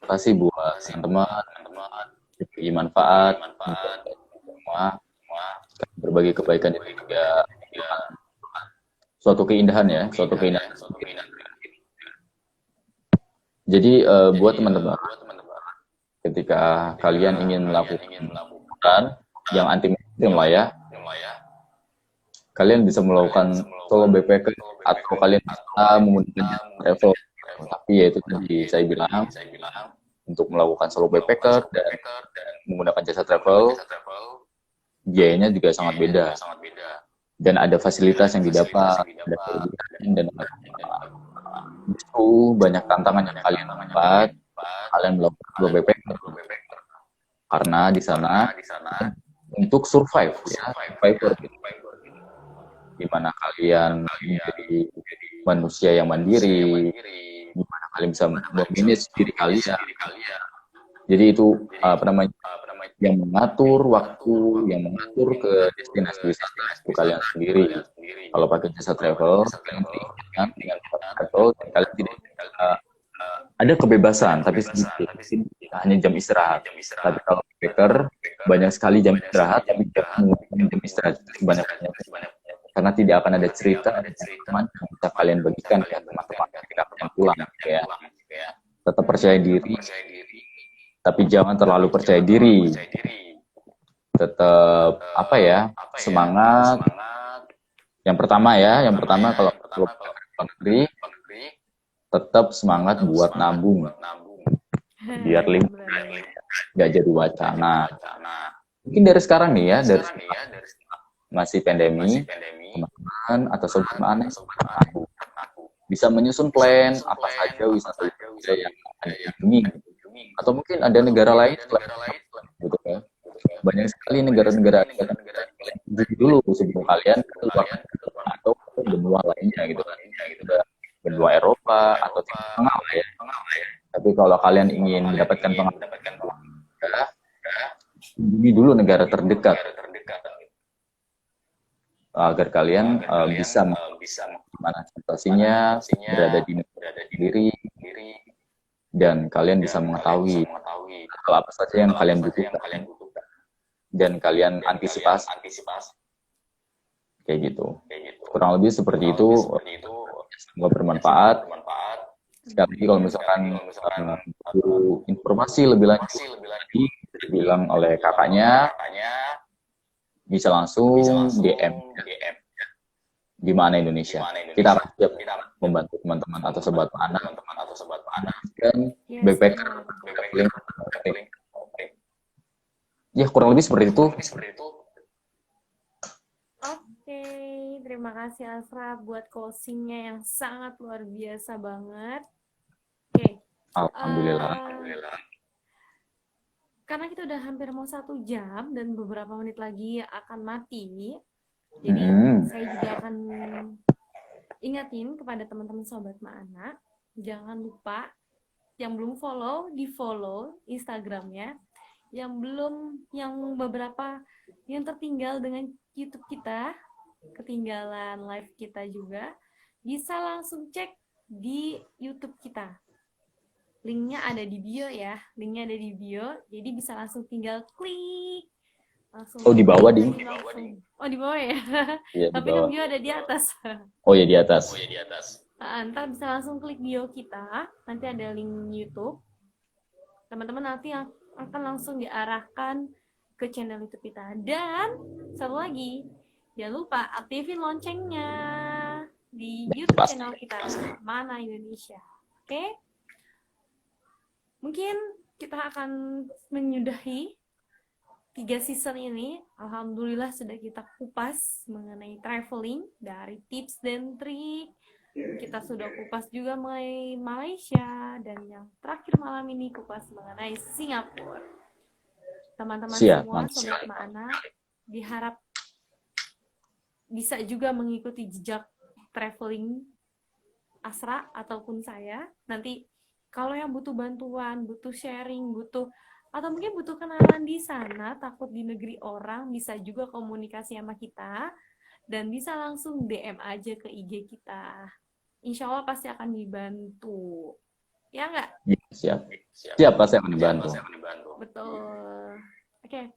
Speaker 2: kasih buat teman-teman beri manfaat semua berbagi kebaikan itu juga suatu keindahan ya suatu keindahan jadi buat teman-teman ketika kalian ingin melakukan yang anti mainstream lah ya kalian bisa melakukan solo backpacker atau kalian bisa menggunakan travel tapi ya itu tadi saya bilang untuk melakukan solo backpacker dan menggunakan jasa travel biayanya juga sangat beda dan ada fasilitas yang didapat ada kelebihan dan justru banyak tantangan yang kalian dapat kalian melakukan solo backpacker karena di sana untuk survive ya survivor gitu. Gimana kalian menjadi manusia yang mandiri gimana kalian bisa memanage diri kalian jadi itu apa namanya yang mengatur waktu yang mengatur ke destinasi wisata itu kalian sendiri kalau pakai jasa travel kalian tinggal dengan travel dan kalian tidak ada kebebasan tapi sedikit hanya jam istirahat tapi kalau backpacker banyak sekali jam istirahat tapi jam istirahat banyak-banyak karena tidak akan ada cerita teman yang bisa kalian bagikan ke teman-teman ketika kalian pulang ya tetap percaya diri tapi jangan terlalu percaya diri tetap apa ya semangat yang pertama kalau luar negeri tetap semangat buat nabung biar nggak jadi wacana mungkin dari sekarang nih ya dari masih pandemi teman-teman atau sobat aneh bisa menyusun plan apa saja wisata yang akan dikunjungi atau mungkin ada negara lain gitu kan banyak sekali negara-negara jadi dulu sebelum kalian keluar atau ke benua lainnya gitu kan benua Eropa atau Timur Tengah lah ya tapi kalau kalian ingin mendapatkan pengalaman kunjungi dulu negara terdekat agar kalian bisa gimana situasinya, berada di negara sendiri, dan kalian bisa mengetahui hal apa saja yang kalian butuhkan dan kalian antisipasi kayak gitu. Kurang lebih seperti itu. Semoga bermanfaat. Sekali lagi kalau misalkan butuh informasi lebih lanjut tadi dibilang oleh kakaknya, bisa langsung DM di Mana Indonesia. Kita akan siap membantu teman-teman atau sobat anak dan
Speaker 1: Yes,
Speaker 2: backpacker traveling. Ya kurang lebih seperti itu.
Speaker 1: Oke, terima kasih Asra buat closingnya yang sangat luar biasa banget. Oke,
Speaker 2: Alhamdulillah.
Speaker 1: karena kita udah hampir mau 1 jam dan beberapa menit lagi akan mati, jadi saya juga akan ingatin kepada teman-teman sobat Ma'ana, jangan lupa yang belum follow, di follow Instagramnya, yang beberapa yang tertinggal dengan YouTube kita, ketinggalan live kita juga, bisa langsung cek di YouTube kita. Linknya ada di bio ya, jadi bisa langsung tinggal klik. Langsung
Speaker 2: di bawah di.
Speaker 1: Oh, di bawah ya.
Speaker 2: Iya,
Speaker 1: Tapi kan bio ada di atas.
Speaker 2: Oh ya di atas.
Speaker 1: Ntar bisa langsung klik bio kita, nanti ada link YouTube. Teman-teman nanti akan langsung diarahkan ke channel YouTube kita. Dan satu lagi, jangan lupa aktifin loncengnya di YouTube channel kita, Mana Indonesia. Oke? Mungkin kita akan menyudahi 3 season ini. Alhamdulillah sudah kita kupas mengenai traveling, dari tips dan trik. Kita sudah kupas juga mengenai Malaysia, dan yang terakhir malam ini kupas mengenai Singapura. Teman-teman semua, sobat Ma'ana, diharap bisa juga mengikuti jejak traveling Asra ataupun saya. Nanti kalau yang butuh bantuan, butuh sharing, atau mungkin butuh kenalan di sana, takut di negeri orang, bisa juga komunikasi sama kita, dan bisa langsung DM aja ke IG kita. Insya Allah pasti akan dibantu. Ya nggak?
Speaker 2: Siap, pasti akan dibantu.
Speaker 1: Betul. Oke.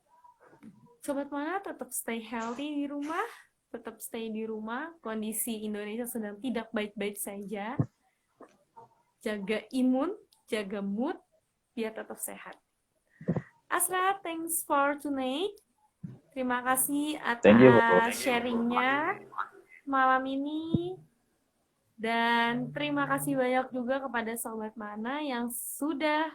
Speaker 1: Sobat Mana, tetap stay healthy di rumah, tetap stay di rumah. Kondisi Indonesia sedang tidak baik-baik saja. Jaga imun, jaga mood, biar tetap sehat. Asra, thanks for tonight. Terima kasih atas sharingnya malam ini. Dan terima kasih banyak juga kepada Sobat Mana yang sudah